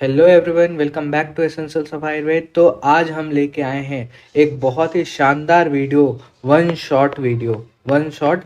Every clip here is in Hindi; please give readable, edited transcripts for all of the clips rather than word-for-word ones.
Hello everyone, welcome back to essentials of Ayurveda. तो आज हम लेके आए हैं एक बहुत ही शानदार वीडियो, वन शॉट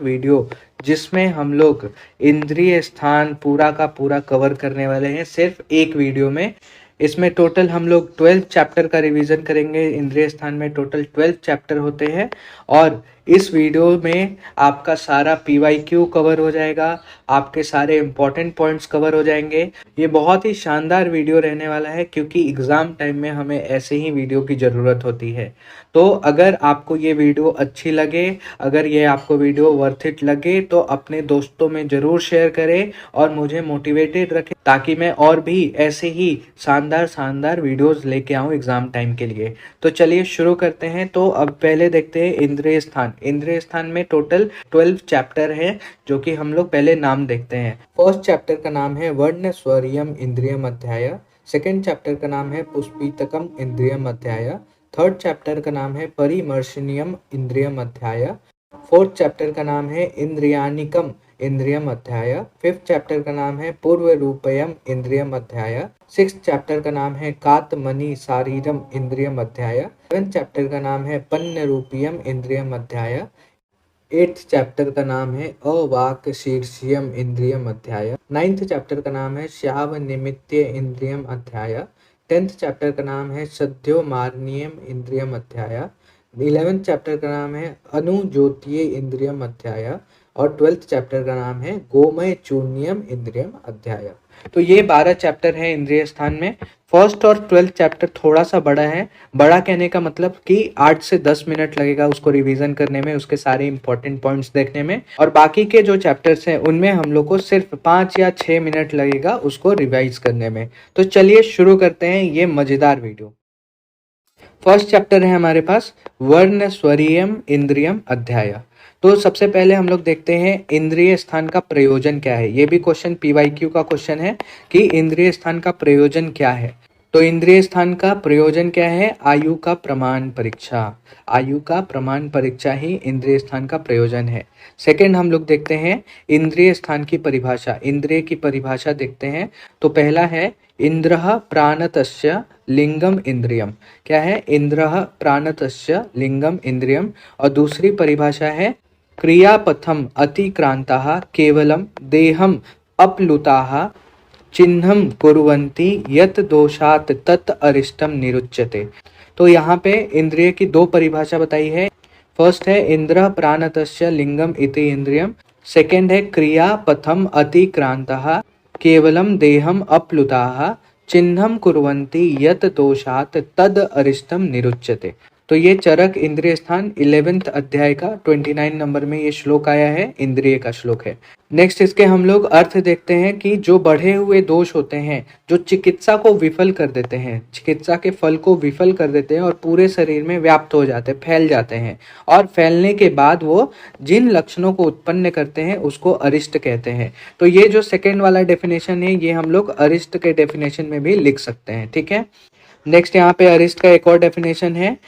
वीडियो जिसमें हम लोग इंद्रिय स्थान पूरा का पूरा कवर करने वाले हैं सिर्फ एक वीडियो में। इसमें टोटल हम लोग 12 चैप्टर का रिवीजन करेंगे। इंद्रिय स्थान में टोटल 12 चैप्टर होते हैं और इस वीडियो में आपका सारा PYQ कवर हो जाएगा, आपके सारे इंपॉर्टेंट पॉइंट्स कवर हो जाएंगे। ये बहुत ही शानदार वीडियो रहने वाला है क्योंकि एग्जाम टाइम में हमें ऐसे ही वीडियो की ज़रूरत होती है। तो अगर आपको ये वीडियो अच्छी लगे, अगर ये आपको वीडियो वर्थ इट लगे तो अपने दोस्तों में ज़रूर शेयर करें और मुझे मोटिवेटेड रखें ताकि मैं और भी ऐसे ही शानदार शानदार वीडियोस लेके आऊँ एग्जाम टाइम के लिए। तो चलिए शुरू करते हैं। तो अब पहले देखते हैं इंद्रिय स्थान। इंद्रिय स्थान में टोटल 12 चैप्टर हैं जो कि हम लोग पहले नाम देखते हैं। फर्स्ट चैप्टर का नाम है वर्ण स्वरियम इंद्रियम अध्याय। सेकेंड चैप्टर का नाम है पुष्पितकम इंद्रियम अध्याय। थर्ड चैप्टर का नाम है परिमर्शनियम इंद्रियम अध्याय। फोर्थ चैप्टर का नाम है इंद्रियानिकम इंद्रियम अध्याय। फिफ्थ चैप्टर का नाम है पूर्व रूपयम इंद्रियम अध्याय। सिक्स्थ चैप्टर का नाम है कातमनी शारीरम इंद्रियम अध्याय। सेवेंथ चैप्टर का नाम है पन्न रूपियम इंद्रियम अध्याय। एट्थ चैप्टर का नाम है अवाक शीर्षियम इंद्रियम अध्याय। नाइन्थ चैप्टर का नाम है श्याव निमित्य इंद्रियम अध्याय। 10th चैप्टर का नाम है सद्यो मारनीयम इंद्रियम अध्याय। 11th चैप्टर का नाम है अनुज्योतिय इंद्रियम अध्याय और 12th चैप्टर का नाम है गोमय चूर्णियम इंद्रियम अध्याय। तो ये 12 चैप्टर है इंद्रिय स्थान में। फर्स्ट और 12th चैप्टर थोड़ा सा बड़ा है। बड़ा कहने का मतलब कि 8 से 10 मिनट लगेगा उसको रिवीजन करने में, उसके सारे इंपॉर्टेंट पॉइंट्स देखने में, और बाकी के जो चैप्टर्स हैं उनमें हम लोग को सिर्फ 5 या 6 मिनट लगेगा उसको रिवाइज करने में। तो चलिए शुरू करते हैं ये मजेदार वीडियो। फर्स्ट चैप्टर है हमारे पास वर्ण स्वरियम इंद्रियम अध्याय। तो सबसे पहले हम लोग देखते हैं इंद्रिय स्थान का प्रयोजन क्या है। ये भी क्वेश्चन PYQ का क्वेश्चन है कि इंद्रिय स्थान का प्रयोजन क्या है। तो इंद्रिय स्थान का प्रयोजन क्या है? आयु का प्रमाण परीक्षा। आयु का प्रमाण परीक्षा ही इंद्रिय स्थान का प्रयोजन है। सेकंड हम लोग देखते हैं इंद्रिय स्थान की परिभाषा। इंद्रिय की परिभाषा देखते हैं। तो पहला है इंद्रः प्राणतस्य लिंगम इंद्रियम। क्या है? इंद्रः प्राणतस्य लिंगम इंद्रियम। और दूसरी परिभाषा है क्रियापथम अतिक्रांताः केवलम देहम अपलुताः चिन्हम कुर्वन्ति यत दोषात तत् अरिष्टम निरुच्यते। तो यहाँ पे इंद्रिय की दो परिभाषा बताई है। फर्स्ट है इंद्र प्राणतस्य लिंगम इति इंद्रियम। सेकंड है क्रिया पथम अतिक्रांतः केवलम देहम अपलुताः चिन्हम कुर्वन्ति यत दोषात तद अरिष्टम निरुच्यते। तो ये चरक इंद्रिय स्थान 11th अध्याय का 29 नंबर में ये श्लोक आया है, इंद्रिय का श्लोक है। नेक्स्ट इसके हम लोग अर्थ देखते हैं कि जो बढ़े हुए दोष होते हैं जो चिकित्सा को विफल कर देते हैं, चिकित्सा के फल को विफल कर देते हैं और पूरे शरीर में व्याप्त हो जाते हैं, फैल जाते हैं, और फैलने के बाद वो जिन लक्षणों को उत्पन्न करते हैं उसको अरिष्ट कहते हैं। तो ये जो सेकेंड वाला डेफिनेशन है ये हम लोग अरिष्ट के डेफिनेशन में भी लिख सकते हैं। ठीक है। नेक्स्ट यहाँ पे अरिष्ट का एक और डेफिनेशन है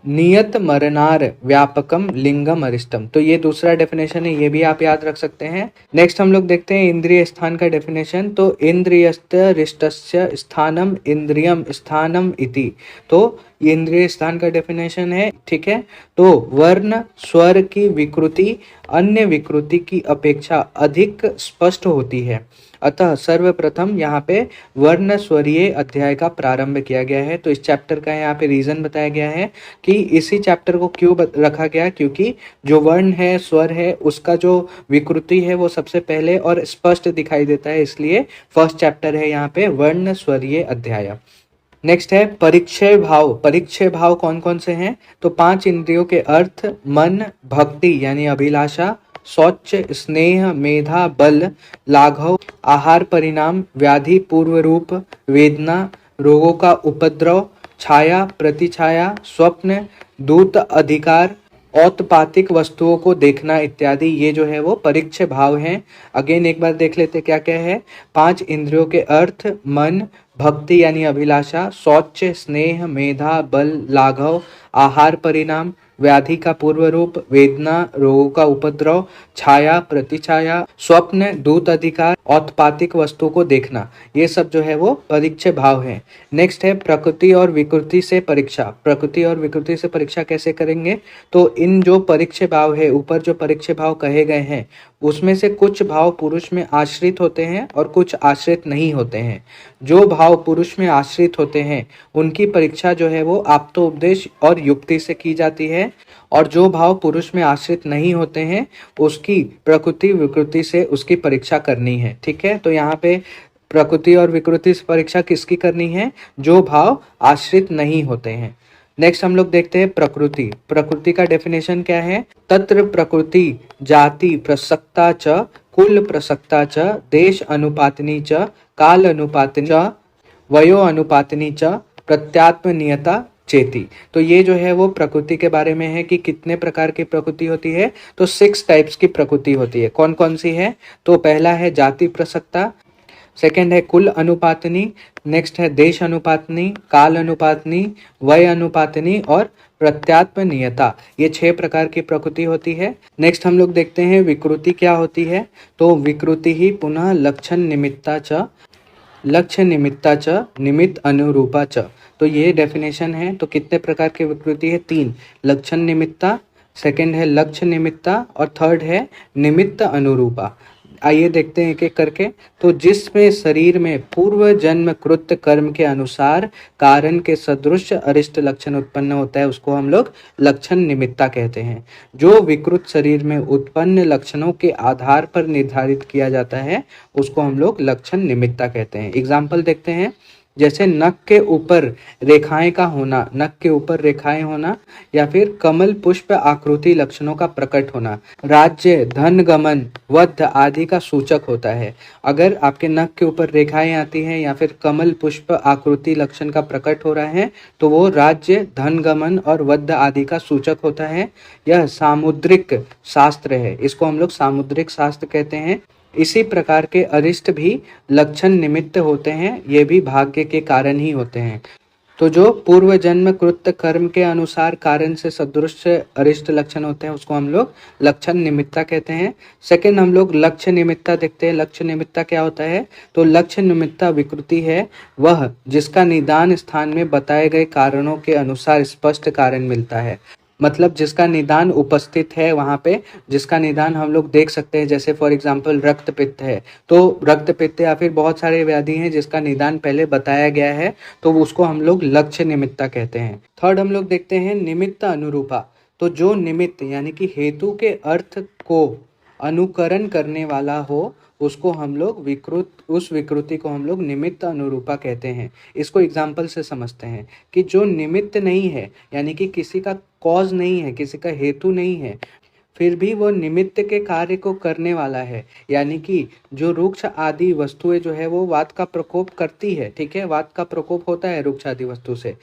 नियत मरनार व्यापकम लिंगम अरिष्टम। तो ये दूसरा डेफिनेशन है, ये भी आप याद रख सकते हैं। नेक्स्ट हम लोग देखते हैं इंद्रिय स्थान का डेफिनेशन। तो इंद्रियस्त रिष्टस्य स्थानम इंद्रियम स्थानम इति। तो ये इंद्रिय स्थान का डेफिनेशन है। ठीक है। तो वर्ण स्वर की विकृति अन्य विकृति की अपेक्षा अधिक स्पष्ट होती है, अतः सर्वप्रथम यहाँ पे वर्ण स्वरीय अध्याय का प्रारंभ किया गया है। तो इस चैप्टर का यहाँ पे रीजन बताया गया है कि इसी चैप्टर को क्यों रखा गया, क्योंकि जो वर्ण है स्वर है उसका जो विकृति है वो सबसे पहले और स्पष्ट दिखाई देता है, इसलिए फर्स्ट चैप्टर है यहाँ पे वर्ण स्वरीय अध्याय। नेक्स्ट है परिक्षय भाव। परिक्षय भाव कौन कौन से हैं? तो 5 इंद्रियों के अर्थ मन, भक्ति यानी अभिलाषा, शौच, स्नेह, मेधा, बल, लाघव, आहार परिणाम, व्याधि पूर्व रूप, वेदना, रोगों का उपद्रव, छाया, प्रतिछाया, स्वप्न, दूत अधिकार, औत्पातिक वस्तुओं को देखना इत्यादि, ये जो है वो परीक्ष भाव हैं। अगेन एक बार देख लेते क्या क्या है। 5 इंद्रियों के अर्थ मन, भक्ति यानी अभिलाषा, शौच, स्नेह, मेधा, बल, लाघव, आहार परिणाम, व्याधि का पूर्व रूप, वेदना, रोगों का उपद्रव, छाया, प्रतिछाया, स्वप्न, दूत अधिकार, औत्पातिक वस्तु को देखना, ये सब जो है वो परिचय भाव है। नेक्स्ट है प्रकृति और विकृति से परीक्षा। प्रकृति और विकृति से परीक्षा कैसे करेंगे? तो इन जो परीक्षे भाव है, ऊपर जो परीक्षे भाव कहे गए हैं, उसमें से कुछ भाव पुरुष में आश्रित होते हैं और कुछ आश्रित नहीं होते हैं। जो भाव पुरुष में आश्रित होते हैं उनकी परीक्षा जो है वो आप्तोपदेश और युक्ति से की जाती है, और जो भाव पुरुष में आश्रित नहीं होते हैं उसकी प्रकृति विकृति से उसकी परीक्षा करनी है। ठीक है, तो यहाँ पे प्रकृति और विकृति से परीक्षा किसकी करनी है? जो भाव आश्रित नहीं होते हैं। नेक्स्ट हम लोग देखते हैं प्रकृति। प्रकृति का डेफिनेशन क्या है? तत्र प्रकृति जाति प्रसक्ता च, कुल प्रसक्ता च, देश अनुपातनी च, काल अनुपातनी च, वयो अनुपातनी च, प्रत्यात्म नियता चेती। तो ये जो है वो प्रकृति के बारे में है कि कितने प्रकार की प्रकृति होती है। तो 6 टाइप्स की प्रकृति होती है। कौन कौन सी है? तो पहला है जाति प्रसक्ता, सेकेंड है कुल अनुपातनी, नेक्स्ट है देश अनुपातनी, काल अनुपातनी, वय अनुपातनी और प्रत्यात्म नियता। ये 6 प्रकार की प्रकृति होती है। नेक्स्ट हम लोग देखते हैं विकृति क्या होती है। तो विकृति ही पुनः लक्षण निमित्ता च, लक्ष्य निमित्ता च, निमित्त अनुरूपा च। तो ये डेफिनेशन है। तो कितने प्रकार की विकृति है? 3। लक्षण निमित्ता, सेकेंड है लक्ष्य निमित्ता और थर्ड है निमित्त अनुरूपा। आइए देखते हैं एक एक करके। तो जिसमें शरीर में पूर्व जन्म कृत कर्म के अनुसार कारण के सदृश अरिष्ट लक्षण उत्पन्न होता है उसको हम लोग लक्षण निमित्ता कहते हैं। जो विकृत शरीर में उत्पन्न लक्षणों के आधार पर निर्धारित किया जाता है उसको हम लोग लक्षण निमित्ता कहते हैं। एग्जाम्पल देखते हैं, जैसे नख के ऊपर रेखाएं का होना, नख के ऊपर रेखाएं होना, या फिर कमल पुष्प आकृति लक्षणों का प्रकट होना, राज्य, धन गमन, वध आदि का सूचक होता है। अगर आपके नख के ऊपर रेखाएं आती हैं या फिर कमल पुष्प आकृति लक्षण का प्रकट हो रहा है तो वो राज्य, धन गमन और वध आदि का सूचक होता है। यह सामुद्रिक शास्त्र है, इसको हम लोग सामुद्रिक शास्त्र कहते हैं। इसी प्रकार के अरिष्ट भी लक्षण निमित्त होते हैं, ये भी भाग्य के कारण ही होते हैं। तो जो पूर्व जन्म कृत कर्म के अनुसार कारण से सदृश अरिष्ट लक्षण होते हैं उसको हम लोग लक्षण निमित्ता कहते हैं। सेकंड हम लोग लक्ष्य निमित्ता देखते हैं। लक्ष्य निमित्ता क्या होता है? तो लक्ष्य निमित्ता विकृति है वह जिसका निदान स्थान में बताए गए कारणों के अनुसार स्पष्ट कारण मिलता है। मतलब जिसका निदान उपस्थित है वहाँ पे, जिसका निदान हम लोग देख सकते हैं। जैसे फॉर एग्जांपल रक्त पित्त है तो रक्त पित्त या फिर बहुत सारे व्याधि हैं जिसका निदान पहले बताया गया है तो उसको हम लोग लक्ष्य निमित्ता कहते हैं। थर्ड हम लोग देखते हैं निमित्त अनुरूपा। तो जो निमित्त यानी कि हेतु के अर्थ को अनुकरण करने वाला हो उसको हम लोग उस विकृति को हम लोग निमित्त अनुरूपा कहते हैं। इसको एग्जाम्पल से समझते हैं कि जो निमित्त नहीं है यानी कि किसी का कॉज नहीं है, किसी का हेतु नहीं है, फिर भी वो निमित्त के कार्य को करने वाला है। यानी कि जो रुक्ष आदि वस्तुएं जो है वो वात का प्रकोप करती है, ठीक है, वात का प्रकोप होता है रुक्ष आदि वस्तु से।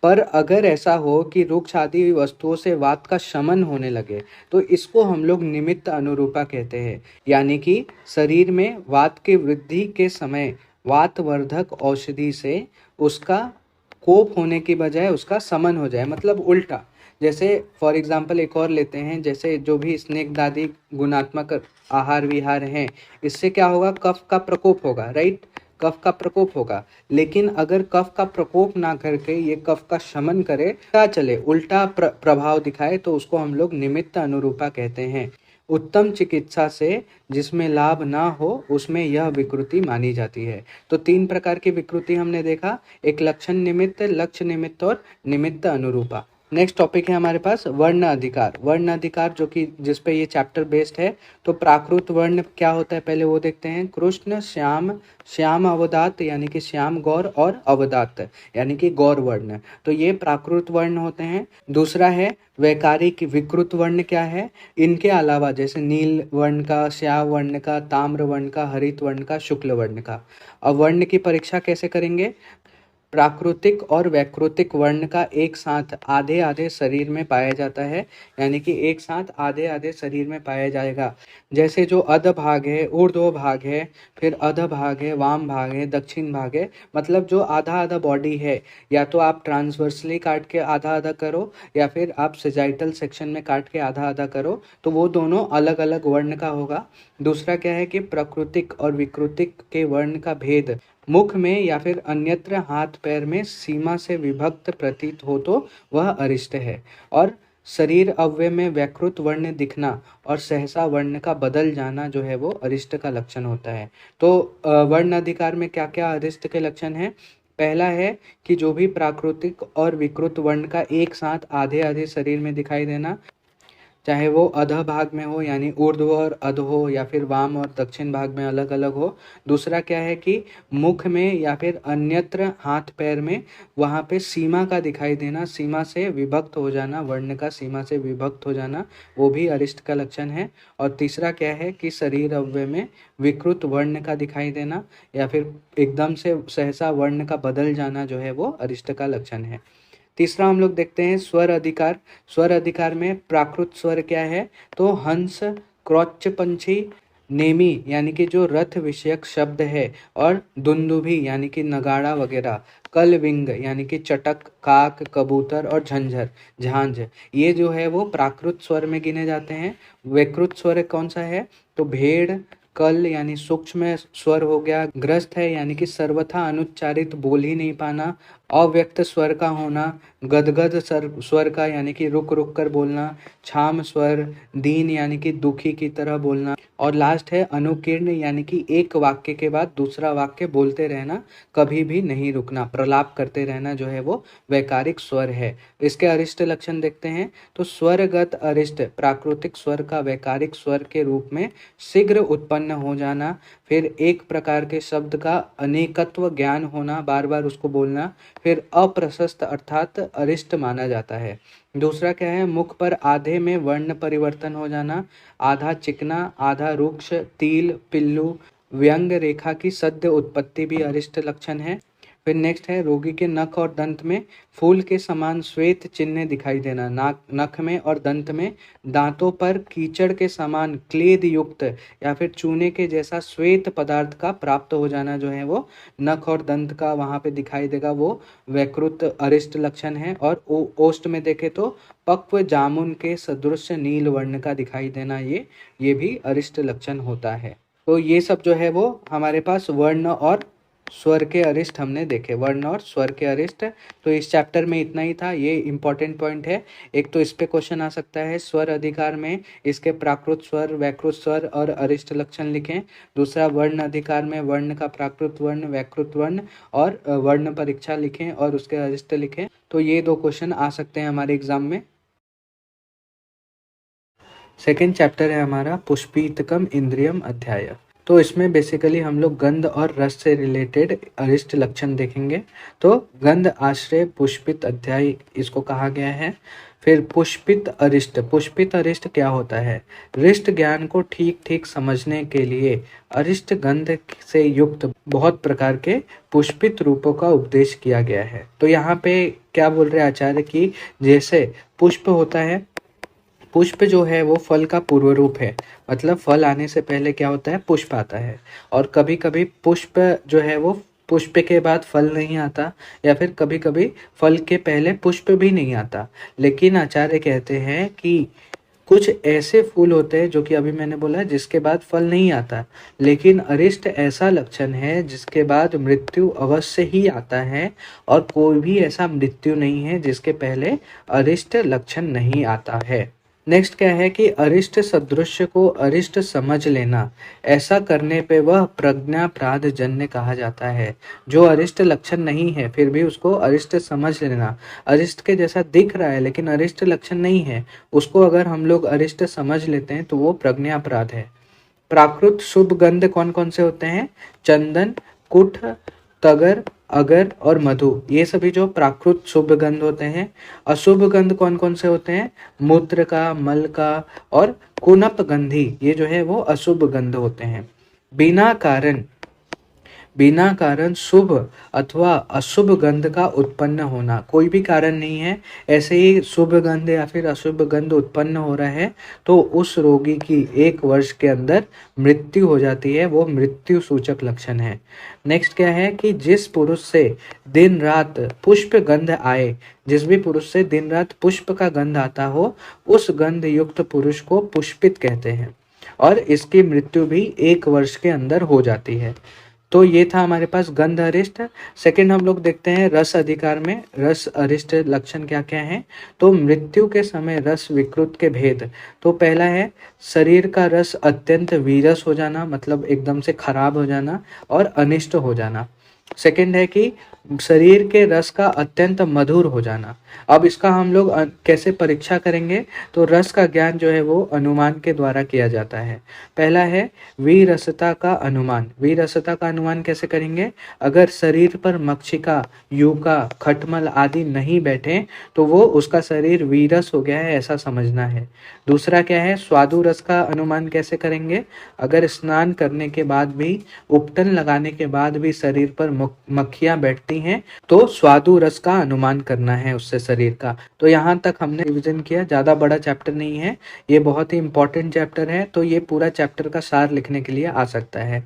पर अगर ऐसा हो कि रुक्ष आदि वस्तुओं से वात का शमन होने लगे तो इसको हम लोग निमित्त अनुरूपा कहते हैं। यानी कि शरीर में वात की वृद्धि के समय वातवर्धक औषधि से उसका कोप होने की बजाय उसका शमन हो जाए, मतलब उल्टा। जैसे फॉर एग्जांपल एक और लेते हैं, जैसे जो भी स्नेहदादी गुणात्मक आहार विहार हैं, इससे क्या होगा? कफ का प्रकोप होगा, राइट, कफ का प्रकोप होगा। लेकिन अगर कफ का प्रकोप ना करके ये कफ का शमन करे, क्या चले, उल्टा प्रभाव दिखाए, तो उसको हम लोग निमित्त अनुरूपा कहते हैं। उत्तम चिकित्सा से जिसमें लाभ ना हो उसमें यह विकृति मानी जाती है। तो 3 प्रकार की विकृति हमने देखा, एक लक्षण निमित्त, लक्ष्य निमित्त और निमित्त अनुरूपा। नेक्स्ट टॉपिक है हमारे पास वर्ण अधिकार। वर्ण अधिकार जो कि जिस पे ये चैप्टर बेस्ड है। तो प्राकृत वर्ण क्या होता है पहले वो देखते हैं। कृष्ण, श्याम, श्याम अवदात यानी कि श्याम गौर, और अवदात यानी कि गौर वर्ण। तो ये प्राकृत वर्ण होते हैं। दूसरा है वैकारिक विकृत वर्ण। क्या है? इनके अलावा जैसे नील वर्ण का, श्याम वर्ण का, ताम्र वर्ण का, हरित वर्ण का, शुक्ल वर्ण का। अब वर्ण की परीक्षा कैसे करेंगे? प्राकृतिक और वैकृतिक वर्ण का एक साथ आधे आधे शरीर में पाया जाता है, यानी कि एक साथ आधे आधे शरीर में पाया जाएगा। जैसे जो अध भाग है, ऊर्ध्व भाग है, फिर अध भाग है, वाम भाग है, दक्षिण भाग है, मतलब जो आधा आधा बॉडी है, या तो आप ट्रांसवर्सली काट के आधा आधा करो या फिर आप सेजाइटल सेक्शन में काट के आधा आधा करो, तो वो दोनों अलग अलग वर्ण का होगा। दूसरा क्या है कि प्राकृतिक और विकृतिक के वर्ण का भेद मुख में या फिर अन्यत्र हाथ पैर में सीमा से विभक्त प्रतीत हो तो वह अरिष्ट है। और शरीर अव्यय में व्याकृत वर्ण दिखना और सहसा वर्ण का बदल जाना जो है वो अरिष्ट का लक्षण होता है। तो वर्ण अधिकार में क्या क्या अरिष्ट के लक्षण हैं? पहला है कि जो भी प्राकृतिक और विकृत वर्ण का एक साथ आधे आधे शरीर में दिखाई देना, चाहे वो अध भाग में हो यानी ऊर्ध्व और अध हो, या फिर वाम और दक्षिण भाग में अलग अलग हो। दूसरा क्या है कि मुख में या फिर अन्यत्र हाथ पैर में वहाँ पे सीमा का दिखाई देना, सीमा से विभक्त हो जाना, वर्ण का सीमा से विभक्त हो जाना, वो भी अरिष्ट का लक्षण है। और तीसरा क्या है कि शरीर अव्यय में विकृत वर्ण का दिखाई देना या फिर एकदम से सहसा वर्ण का बदल जाना जो है वो अरिष्ट का लक्षण है। तीसरा हम लोग देखते हैं स्वर अधिकार। स्वर अधिकार में प्राकृत स्वर क्या है? तो हंस, क्रोच पंछी, नेमी यानी कि जो रथ विषयक शब्द है, और दुंदुभी यानी कि नगाड़ा वगैरह, कलविंग यानी कि चटक, काक, कबूतर और झंझर, झांझ, ये जो है वो प्राकृत स्वर में गिने जाते हैं। वैकृत स्वर कौन सा है? तो भेड़, कल यानी सूक्ष्म स्वर हो गया, ग्रस्त है यानी कि सर्वथा अनुच्चारित बोल ही नहीं पाना, अव्यक्त स्वर का होना, गदगद स्वर का यानी कि रुक रुक कर बोलना, छाम स्वर, दीन यानी कि दुखी की तरह बोलना, और लास्ट है अनुकीर्ण यानी कि एक वाक्य के बाद दूसरा वाक्य बोलते रहना, कभी भी नहीं रुकना, प्रलाप करते रहना जो है वो वैकारिक स्वर है। इसके अरिष्ट लक्षण देखते हैं। तो स्वरगत अरिष्ट प्राकृतिक स्वर का वैकारिक स्वर के रूप में शीघ्र उत्पन्न हो जाना, फिर एक प्रकार के शब्द का अनेकत्व ज्ञान होना, बार बार उसको बोलना, फिर अप्रशस्त अर्थात अरिष्ट माना जाता है। दूसरा क्या है? मुख पर आधे में वर्ण परिवर्तन हो जाना, आधा चिकना, आधा रुक्ष, तिल, पिल्लू, व्यंग रेखा की सद्य उत्पत्ति भी अरिष्ट लक्षण है। फिर नेक्स्ट है रोगी के नख और दंत में फूल के समान श्वेत चिन्ह दिखाई देना, नख में और दंत में दांतों पर कीचड़ के समान क्लेद युक्त या फिर चूने के जैसा श्वेत पदार्थ का प्राप्त हो जाना जो है वो नख और दंत का वहाँ पे दिखाई देगा, वो वैकृत अरिष्ट लक्षण है। और ओष्ठ में देखे तो पक्व जामुन के सदृश नील वर्ण का दिखाई देना, ये भी अरिष्ट लक्षण होता है। तो ये सब जो है वो हमारे पास वर्ण और स्वर के अरिष्ट हमने देखे, वर्ण और स्वर के अरिष्ट। तो इस चैप्टर में इतना ही था, ये इंपॉर्टेंट पॉइंट है। एक तो इस पे क्वेश्चन आ सकता है, स्वर अधिकार में इसके प्राकृत स्वर, वैकृत स्वर और अरिष्ट लक्षण लिखें। दूसरा वर्ण अधिकार में वर्ण का प्राकृत वर्ण, वैकृत वर्ण और वर्ण परीक्षा लिखें और उसके अरिष्ट लिखें। तो ये दो क्वेश्चन आ सकते हैं हमारे एग्जाम में। सेकेंड चैप्टर है हमारा पुष्पीतकम इंद्रियम अध्याय। तो इसमें बेसिकली हम लोग गंध और रस से रिलेटेड अरिष्ट लक्षण देखेंगे। तो गंध आश्रय पुष्पित अध्याय इसको कहा गया है। फिर पुष्पित अरिष्ट, पुष्पित अरिष्ट क्या होता है? रिष्ट ज्ञान को ठीक ठीक समझने के लिए अरिष्ट गंध से युक्त बहुत प्रकार के पुष्पित रूपों का उपदेश किया गया है। तो यहाँ पे क्या बोल रहे आचार्य की, जैसे पुष्प होता है, पुष्प जो है वो फल का पूर्व रूप है, मतलब फल आने से पहले क्या होता है? पुष्प आता है। और कभी कभी पुष्प जो है वो पुष्प के बाद फल नहीं आता, या फिर कभी कभी फल के पहले पुष्प भी नहीं आता। लेकिन आचार्य कहते हैं कि कुछ ऐसे फूल होते हैं जो कि अभी मैंने बोला जिसके बाद फल नहीं आता, लेकिन अरिष्ट ऐसा लक्षण है जिसके बाद मृत्यु अवश्य ही आता है, और कोई भी ऐसा मृत्यु नहीं है जिसके पहले अरिष्ट लक्षण नहीं आता है। नेक्स्ट क्या है कि अरिष्ट सदृश को अरिष्ट समझ लेना, ऐसा करने पे वह प्रज्ञापराध जन्य कहा जाता है। जो अरिष्ट लक्षण नहीं है फिर भी उसको अरिष्ट समझ लेना, अरिष्ट के जैसा दिख रहा है लेकिन अरिष्ट लक्षण नहीं है, उसको अगर हम लोग अरिष्ट समझ लेते हैं तो वो प्रज्ञापराध है। प्राकृत शुभ गंध कौन कौन से होते हैं? चंदन, कुठ, तगर, अगर और मधु, ये सभी जो प्राकृत शुभ गंध होते हैं। अशुभ गंध कौन कौन से होते हैं? मूत्र का, मल का और कुनप गंधी, ये जो है वो अशुभ गंध होते हैं। बिना कारण बिना कारण शुभ अथवा अशुभ गंध का उत्पन्न होना, कोई भी कारण नहीं है, ऐसे ही शुभ गंध या फिर अशुभ गंध उत्पन्न हो रहा है तो उस रोगी की 1 वर्ष के अंदर मृत्यु हो जाती है, वो मृत्यु सूचक लक्षण है। नेक्स्ट क्या है कि जिस पुरुष से दिन रात पुष्प गंध आए, जिस भी पुरुष से दिन रात पुष्प का गंध आता हो, उस गंध युक्त पुरुष को पुष्पित कहते हैं और इसकी मृत्यु भी 1 वर्ष के अंदर हो जाती है। तो ये था हमारे पास गंध अरिष्ट। सेकंड हम लोग देखते हैं रस अधिकार में रस अरिष्ट लक्षण क्या क्या है। तो मृत्यु के समय रस विकृत के भेद, तो पहला है शरीर का रस अत्यंत वीरस हो जाना, मतलब एकदम से खराब हो जाना और अनिष्ट हो जाना। सेकंड है कि शरीर के रस का अत्यंत मधुर हो जाना। अब इसका हम लोग कैसे परीक्षा करेंगे, तो रस का ज्ञान जो है वो अनुमान के द्वारा किया जाता है। पहला है वीरसता का अनुमान। वीरसता का अनुमान कैसे करेंगे, अगर शरीर पर मक्षिका, यूका, खटमल आदि नहीं बैठे तो वो उसका शरीर वीरस हो गया है, ऐसा समझना है। दूसरा क्या है, स्वादु रस का अनुमान कैसे करेंगे, अगर स्नान करने के बाद भी, उपटन लगाने के बाद भी शरीर पर मक्खियां बैठती हैं तो स्वादु रस का अनुमान करना है उससे शरीर का। तो यहाँ तक हमने रिवीजन किया, ज़्यादा बड़ा चैप्टर नहीं है, ये बहुत ही इंपॉर्टेंट चैप्टर है, तो ये पूरा चैप्टर का सार लिखने के लिए आ सकता है।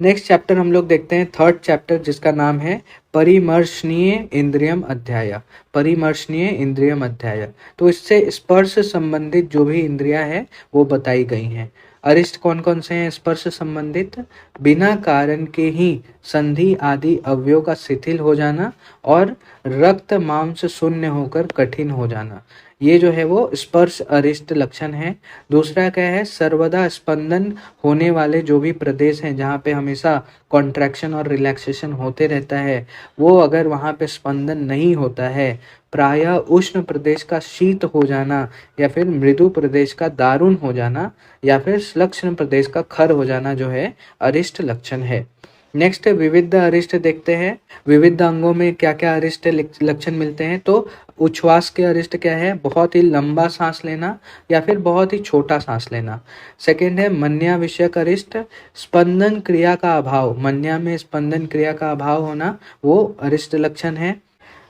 नेक्स्ट चैप्टर हम लोग देखते हैं, थर्ड चैप्टर, जिसका नाम है परिमर्शनीय इंद्रियम अध्याय। परिमर्शनीय इंद्रियम अध्याय, तो इससे स्पर्श संबंधित जो भी इंद्रियां हैं वो बताई गई हैं। अरिष्ट कौन कौन से हैं स्पर्श संबंधित, बिना कारण के ही संधि आदि अवयव का शिथिल हो जाना और रक्त मांस शून्य होकर कठिन हो जाना, ये जो है वो स्पर्श अरिष्ट लक्षण है। दूसरा क्या है, सर्वदा स्पंदन होने वाले जो भी प्रदेश हैं जहाँ पे हमेशा कॉन्ट्रैक्शन और रिलैक्सेशन होते रहता है, वो अगर वहाँ पे स्पंदन नहीं होता है, प्रायः उष्ण प्रदेश का शीत हो जाना या फिर मृदु प्रदेश का दारुण हो जाना या फिर श्लक्ष्ण प्रदेश का खर हो जाना जो है अरिष्ट लक्षण है। नेक्स्ट विविध अरिष्ट देखते हैं, विविध अंगों में क्या क्या अरिष्ट लक्षण मिलते हैं। तो उच्छ्वास के अरिष्ट क्या है, बहुत ही लंबा सांस लेना या फिर बहुत ही छोटा सांस लेना। सेकंड है मन्या विषयक अरिष्ट, स्पंदन क्रिया का अभाव, मन्या में स्पंदन क्रिया का अभाव होना वो अरिष्ट लक्षण है।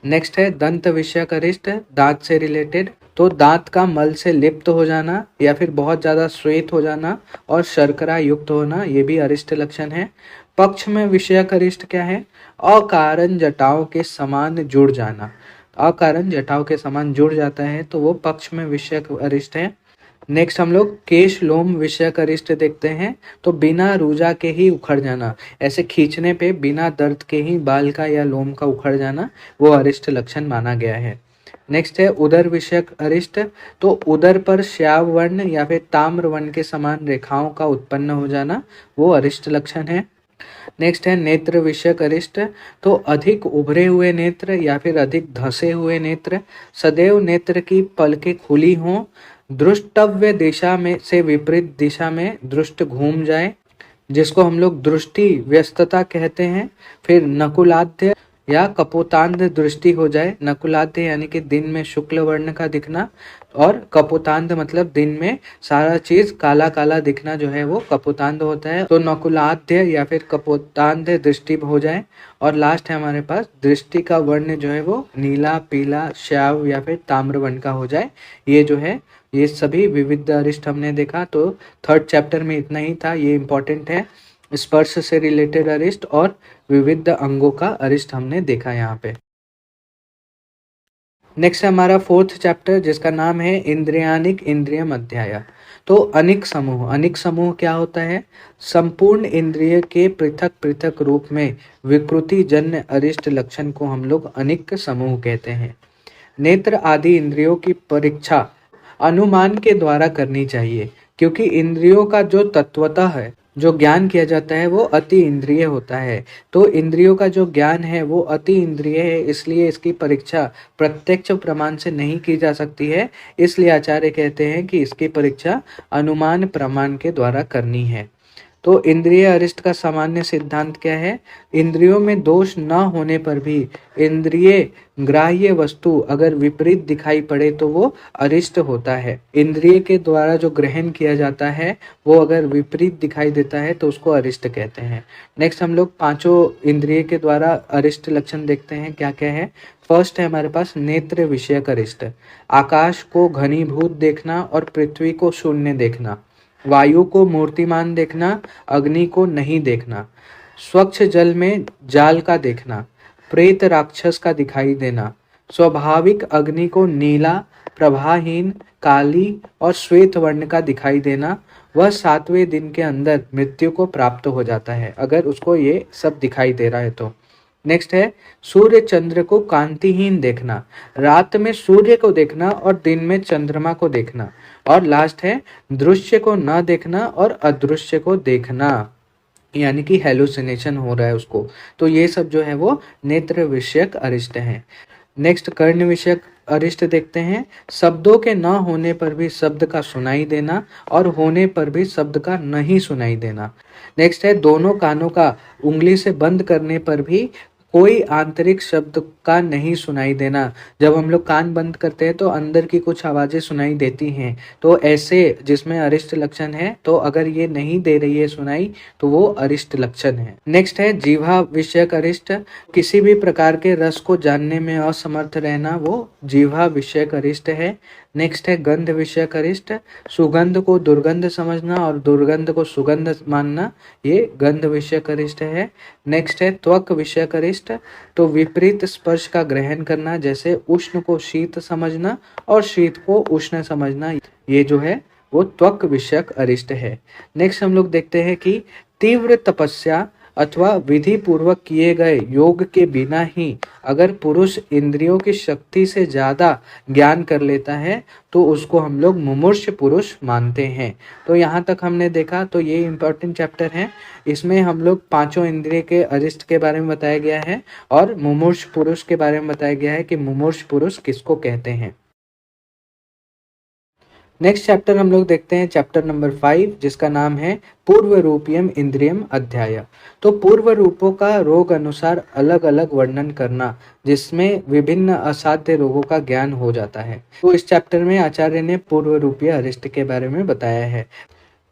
नेक्स्ट है दंत विषयक अरिष्ट, दांत से रिलेटेड, तो दांत का मल से लिप्त हो जाना या फिर बहुत ज्यादा श्वेत हो जाना और शर्करा युक्त होना, ये भी अरिष्ट लक्षण है। पक्ष में विषयक अरिष्ट क्या है, अकारण जटाओं के समान जुड़ जाना, अकारण जटाओं के समान जुड़ जाता है तो वो पक्ष में विषयक अरिष्ट है। नेक्स्ट हम लोग केश लोम विषयक अरिष्ट देखते हैं, तो बिना रूजा के ही उखड़ जाना, ऐसे खींचने पे बिना दर्द के ही बाल का या लोम का उखड़ जाना, वो अरिष्ट लक्षण माना गया है। नेक्स्ट है उदर विषयक अरिष्ट, तो उदर पर श्याव वर्ण या फिर ताम्र वर्ण के समान रेखाओं का उत्पन्न हो जाना, वो अरिष्ट लक्षण है। नेक्स्ट है नेत्र विषयक अरिष्ट, तो अधिक उभरे हुए नेत्र या फिर अधिक धसे हुए नेत्र, सदैव नेत्र की पलकें खुली हों, दृष्टव्य दिशा में से विपरीत दिशा में दृष्ट घूम जाए, जिसको हम लोग दृष्टि व्यस्तता कहते हैं। फिर नकुलाध्य या कपोतांध दृष्टि हो जाए, नकुलाध्य यानी कि दिन में शुक्ल वर्ण का दिखना और कपोतांध मतलब दिन में सारा चीज काला काला दिखना जो है वो कपोतांध होता है। तो नकुलाध्य या फिर कपोतांध दृष्टि हो जाए। और लास्ट है हमारे पास दृष्टि का वर्ण जो है वो नीला, पीला, श्याव या फिर ताम्र वर्ण का हो जाए। ये जो है ये सभी विविध अरिष्ट हमने देखा। तो थर्ड चैप्टर में इतना ही था, ये इंपॉर्टेंट है। स्पर्श से रिलेटेड अरिष्ट और विविध अंगों का अरिष्ट हमने देखा यहाँ पे। नेक्स्ट है हमारा फोर्थ चैप्टर, जिसका नाम है इंद्रियानिक इंद्रियम अध्याय। तो अनिक समूह, अनिक समूह क्या होता है, संपूर्ण इंद्रिय के पृथक पृथक रूप में विकृति जन्य अरिष्ट लक्षण को हम लोग अनिक समूह कहते हैं। नेत्र आदि इंद्रियों की परीक्षा अनुमान के द्वारा करनी चाहिए, क्योंकि इंद्रियों का जो तत्वतः है, जो ज्ञान किया जाता है वो अति इंद्रिय होता है। तो इंद्रियों का जो ज्ञान है वो अति इंद्रिय है, इसलिए इसकी परीक्षा प्रत्यक्ष प्रमाण से नहीं की जा सकती है। इसलिए आचार्य कहते हैं कि इसकी परीक्षा अनुमान प्रमाण के द्वारा करनी है। तो इंद्रिय अरिष्ट का सामान्य सिद्धांत क्या है? इंद्रियों में दोष न होने पर भी इंद्रिय ग्राह्य वस्तु अगर विपरीत दिखाई पड़े तो वो अरिष्ट होता है। इंद्रिय के द्वारा जो ग्रहण किया जाता है वो अगर विपरीत दिखाई देता है तो उसको अरिष्ट कहते हैं। नेक्स्ट हम लोग पांचों इंद्रिय के द्वारा अरिष्ट लक्षण देखते हैं, क्या क्या है। फर्स्ट है हमारे पास नेत्र विषयक अरिष्ट। आकाश को घनीभूत देखना और पृथ्वी को शून्य देखना, वायु को मूर्तिमान देखना, अग्नि को नहीं देखना, स्वच्छ जल में जाल का देखना, प्रेत राक्षस का दिखाई देना, स्वाभाविक अग्नि को नीला, प्रभाहीन, काली और श्वेत वर्ण का दिखाई देना, वह 7वें दिन के अंदर मृत्यु को प्राप्त हो जाता है अगर उसको ये सब दिखाई दे रहा है तो। नेक्स्ट है सूर्य चंद्र को कांतिहीन देखना, रात में सूर्य को देखना और दिन में चंद्रमा को देखना, और लास्ट है दृश्य को न देखना और अदृश्य को देखना, यानी कि हेलुसिनेशन हो रहा है उसको। तो ये सब जो है वो नेत्र विषयक अरिष्ट हैं। नेक्स्ट कर्ण विषयक अरिष्ट देखते हैं। शब्दों के न होने पर भी शब्द का सुनाई देना और होने पर भी शब्द का नहीं सुनाई देना। नेक्स्ट है दोनों कानों का उंगली से बंद करने पर भी कोई आंतरिक शब्द का नहीं सुनाई देना। जब हम लोग कान बंद करते हैं तो अंदर की कुछ आवाजें सुनाई देती हैं, तो ऐसे जिसमें अरिष्ट लक्षण है, तो अगर ये नहीं दे रही है सुनाई तो वो अरिष्ट लक्षण है। नेक्स्ट है जीवा विषयक अरिष्ट। किसी भी प्रकार के रस को जानने में असमर्थ रहना वो जीवा विषयक अरिष्ट है। नेक्स्ट है गंध विषयक अरिष्ट। सुगंध को दुर्गंध समझना और दुर्गंध को सुगंध मानना, ये गंध विषयक अरिष्ट है। नेक्स्ट है त्वक विषयक अरिष्ट। तो विपरीत स्पर्श का ग्रहण करना, जैसे उष्ण को शीत समझना और शीत को उष्ण समझना, ये जो है वो त्वक विषयक अरिष्ट है। नेक्स्ट हम लोग देखते हैं कि तीव्र तपस्या अथवा विधि पूर्वक किए गए योग के बिना ही अगर पुरुष इंद्रियों की शक्ति से ज्यादा ज्ञान कर लेता है तो उसको हम लोग मुमूर्ष पुरुष मानते हैं। तो यहाँ तक हमने देखा, तो ये इम्पोर्टेंट चैप्टर है। इसमें हम लोग पांचों इंद्रिय के अरिष्ट के बारे में बताया गया है और मुमूर्ष पुरुष के बारे में बताया गया है कि मुमूर्ष पुरुष किसको कहते हैं। नेक्स्ट चैप्टर हम लोग देखते हैं चैप्टर नंबर 5, जिसका नाम है पूर्व रूपियम इंद्रियम अध्याय। तो पूर्व रूपों का रोग अनुसार अलग अलग वर्णन करना, जिसमें विभिन्न असाध्य रोगों का ज्ञान हो जाता है। तो इस चैप्टर में आचार्य ने पूर्व रूपीय अरिष्ट के बारे में बताया है।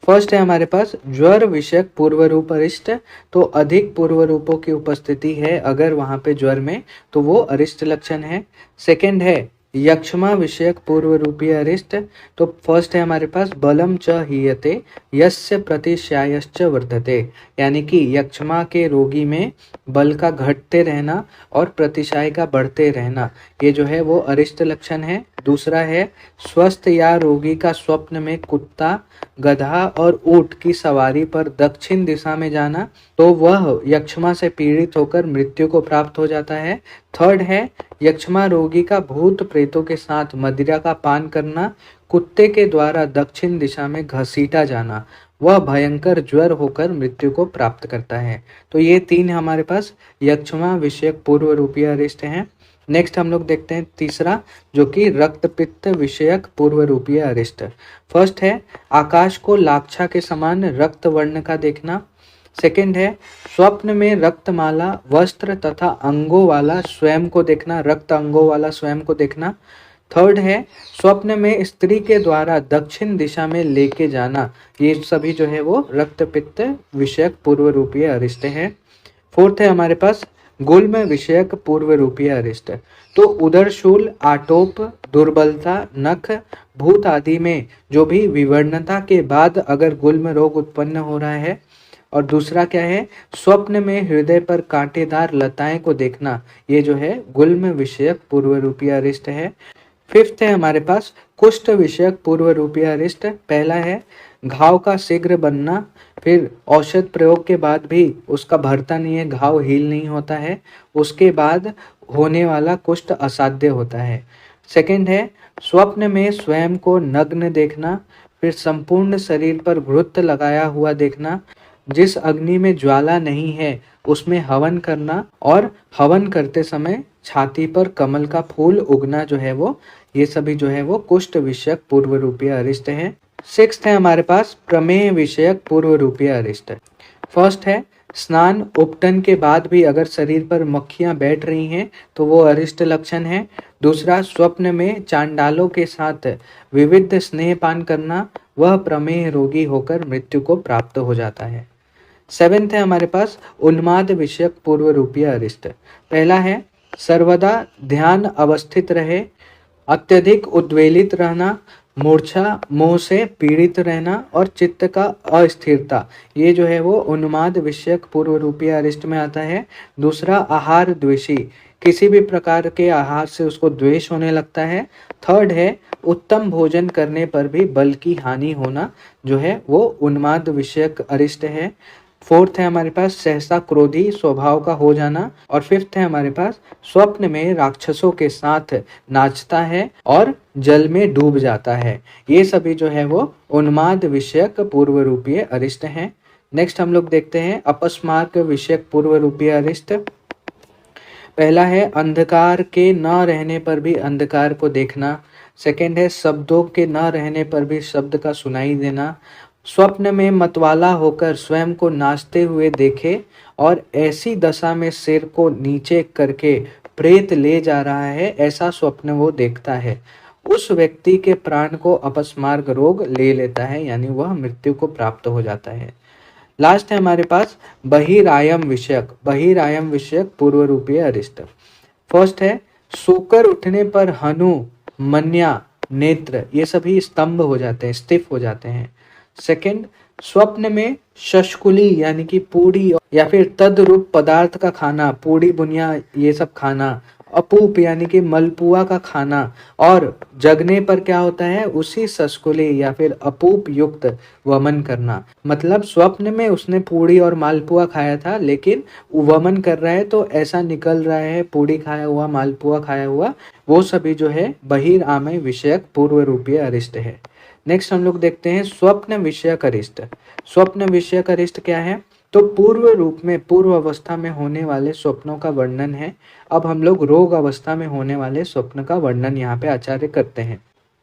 फर्स्ट है हमारे पास ज्वर विषयक पूर्व रूप अरिष्ट। तो अधिक पूर्व रूपों की उपस्थिति है अगर वहां पे ज्वर में, तो वो अरिष्ट लक्षण है। सेकेंड है यक्षमा विषयक पूर्व रूपीय अरिष्ट। तो फर्स्ट है हमारे पास बलम च हीयते यस्य प्रतिशयाश्च वर्धते, यानी कि यक्षमा के रोगी में बल का घटते रहना और प्रतिशय का बढ़ते रहना, ये जो है वो अरिष्ट लक्षण है। दूसरा है स्वस्थ या रोगी का स्वप्न में कुत्ता, गधा और ऊंट की सवारी पर दक्षिण दिशा में जाना, तो वह यक्षमा से पीड़ित होकर मृत्यु को प्राप्त हो जाता है। थर्ड है यक्षमा रोगी का भूत प्रेतों के साथ मदिरा का पान करना, कुत्ते के द्वारा दक्षिण दिशा में घसीटा जाना, वह भयंकर ज्वर होकर मृत्यु को प्राप्त करता है। तो ये तीन हमारे पास यक्षमा विषयक पूर्व रूपीय अरिष्ट हैं। नेक्स्ट हम लोग देखते हैं तीसरा, जो कि रक्त पित्त विषयक पूर्व रूपीय अरिष्ट। फर्स्ट है आकाश को लाक्षा के समान रक्त वर्ण का देखना। सेकंड है स्वप्न में रक्तमाला वस्त्र तथा अंगों वाला स्वयं को देखना, रक्त अंगों वाला स्वयं को देखना। थर्ड है स्वप्न में स्त्री के द्वारा दक्षिण दिशा में लेके जाना, ये सभी जो है वो रक्त पित्त विषयक पूर्व रूपीय अरिष्ट है। फोर्थ है हमारे पास गुल्म विषयक पूर्व रूपीय अरिष्ट। तो उदरशूल, आटोप, दुर्बलता, नख, भूत आदि में जो भी विवर्णता के बाद अगर गुल्म रोग उत्पन्न हो रहा है। और दूसरा क्या है स्वप्न में हृदय पर कांटेदार लताएं को देखना, ये जो है गुल्म विषयक पूर्व रूपीय अरिष्ट है। फिफ्थ है हमारे पास कुष्ठ विषयक पूर्व रूपीय अरिष्ट। पहला है घाव का शीघ्र बनना, फिर औषध प्रयोग के बाद भी उसका भरता नहीं है, घाव हील नहीं होता है, उसके बाद होने वाला कुष्ठ असाध्य होता है। सेकंड है स्वप्न में स्वयं को नग्न देखना, फिर संपूर्ण शरीर पर घृत लगाया हुआ देखना, जिस अग्नि में ज्वाला नहीं है उसमें हवन करना, और हवन करते समय छाती पर कमल का फूल उगना जो है वो, ये सभी जो है वो कुष्ठ विषयक पूर्व रूपीय अरिष्ट है। सिक्स्थ है हमारे पास प्रमेय विषयक पूर्व रूपीय अरिष्ट। फर्स्ट है स्नान उपटन के बाद भी अगर शरीर पर मक्खियां बैठ रही हैं तो वो अरिष्ट लक्षण है। दूसरा, स्वप्न में चांडालों के साथ विविध स्नेहपान करना, वह प्रमेय रोगी होकर मृत्यु को प्राप्त हो जाता है। सेवेंथ है हमारे पास उन्माद विषयक पूर्व रूपीय अरिष्ट। पहला है सर्वदा ध्यान अवस्थित रहे, अत्यधिक उद्वेलित रहना, मूर्छा, मोह से पीड़ित रहना और चित्त का अस्थिरता, ये जो है वो उन्माद विषयक पूर्व रूपीय अरिष्ट में आता है। दूसरा, आहार द्वेषी, किसी भी प्रकार के आहार से उसको द्वेष होने लगता है। थर्ड है उत्तम भोजन करने पर भी बल की हानि होना, जो है वो उन्माद विषयक अरिष्ट है। फोर्थ है हमारे पास सहसा क्रोधी स्वभाव का हो जाना। और फिफ्थ है हमारे पास स्वप्न में राक्षसों के साथ नाचता है और जल में डूब जाता है। ये सभी जो है वो उन्माद विषयक पूर्व रूपीय अरिष्ट हैं। नेक्स्ट हम लोग देखते हैं अपस्मार्क विषयक पूर्व रूपीय अरिष्ट। पहला है अंधकार के न रहने पर भी अंधकार को देखना। सेकंड है शब्दों के न रहने पर भी शब्द का सुनाई देना। स्वप्न में मतवाला होकर स्वयं को नाचते हुए देखे और ऐसी दशा में सिर को नीचे करके प्रेत ले जा रहा है, ऐसा स्वप्न वो देखता है। उस व्यक्ति के प्राण को अपस्मार्ग रोग ले लेता है, यानी वह मृत्यु को प्राप्त हो जाता है। लास्ट है हमारे पास बहिरायम विषयक पूर्व रूपीय अरिष्ट। फर्स्ट है सोकर उठने पर हनु, मन्या, नेत्र, ये सभी स्तंभ हो जाते हैं, स्टिफ हो जाते हैं। सेकंड, स्वप्न में शशकुली यानी कि पूड़ी या फिर तद्रूप पदार्थ का खाना, पूड़ी बुनिया ये सब खाना। अपूप यानी कि मलपुआ का खाना। और जगने पर क्या होता है, उसी शशकुली या फिर अपूप युक्त वमन करना। मतलब स्वप्न में उसने पूड़ी और मालपुआ खाया था, लेकिन वमन कर रहा है तो ऐसा निकल रहा है पूड़ी खाया हुआ, मालपुआ खाया हुआ, वो सभी जो है बहिरामय विषयक पूर्व रूपीय अरिष्ट है। नेक्स्ट हम लोग देखते हैं स्वप्न विषयक अरिष्ट। स्वप्न विषयक अरिष्ट क्या है, तो पूर्व रूप में पूर्व अवस्था में होने वाले स्वप्नों का वर्णन है। अब हम लोग रोग अवस्था में होने वाले स्वप्न का वर्णन यहाँ पे आचार्य करते हैं।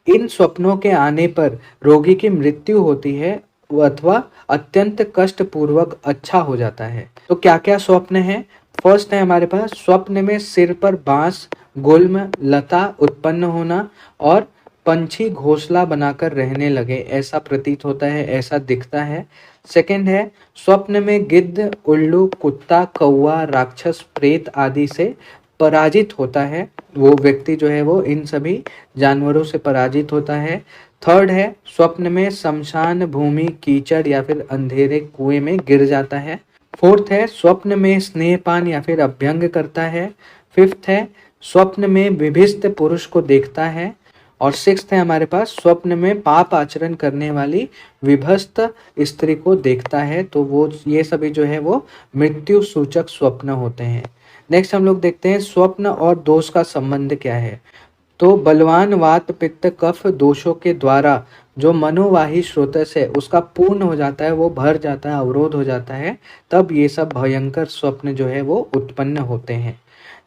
इन स्वप्नों के आने पर रोगी की मृत्यु होती है अथवा अत्यंत कष्ट पूर्वक अच्छा हो जाता है। तो क्या क्या स्वप्न है? फर्स्ट है हमारे पास स्वप्न में सिर पर बांस, गुल्म, लता उत्पन्न होना और पंछी घोंसला बनाकर रहने लगे, ऐसा प्रतीत होता है, ऐसा दिखता है। सेकंड है स्वप्न में गिद्ध, उल्लू, कुत्ता, कौवा, राक्षस, प्रेत आदि से पराजित होता है। वो व्यक्ति जो है वो इन सभी जानवरों से पराजित होता है। थर्ड है स्वप्न में शमशान भूमि, कीचड़ या फिर अंधेरे कुएं में गिर जाता है। फोर्थ है स्वप्न में स्नेहपान या फिर अभ्यंग करता है। फिफ्थ है स्वप्न में विभिस्त पुरुष को देखता है। और सिक्स्थ है हमारे पास स्वप्न में पाप आचरण करने वाली विभस्त स्त्री को देखता है। तो वो ये सभी जो है वो मृत्यु सूचक स्वप्न होते हैं। नेक्स्ट हम लोग देखते हैं स्वप्न और दोष का संबंध क्या है। तो बलवान वात पित्त कफ दोषों के द्वारा जो मनोवाही स्रोतस है उसका पूर्ण हो जाता है, वो भर जाता है, अवरोध हो जाता है, तब ये सब भयंकर स्वप्न जो है वो उत्पन्न होते हैं।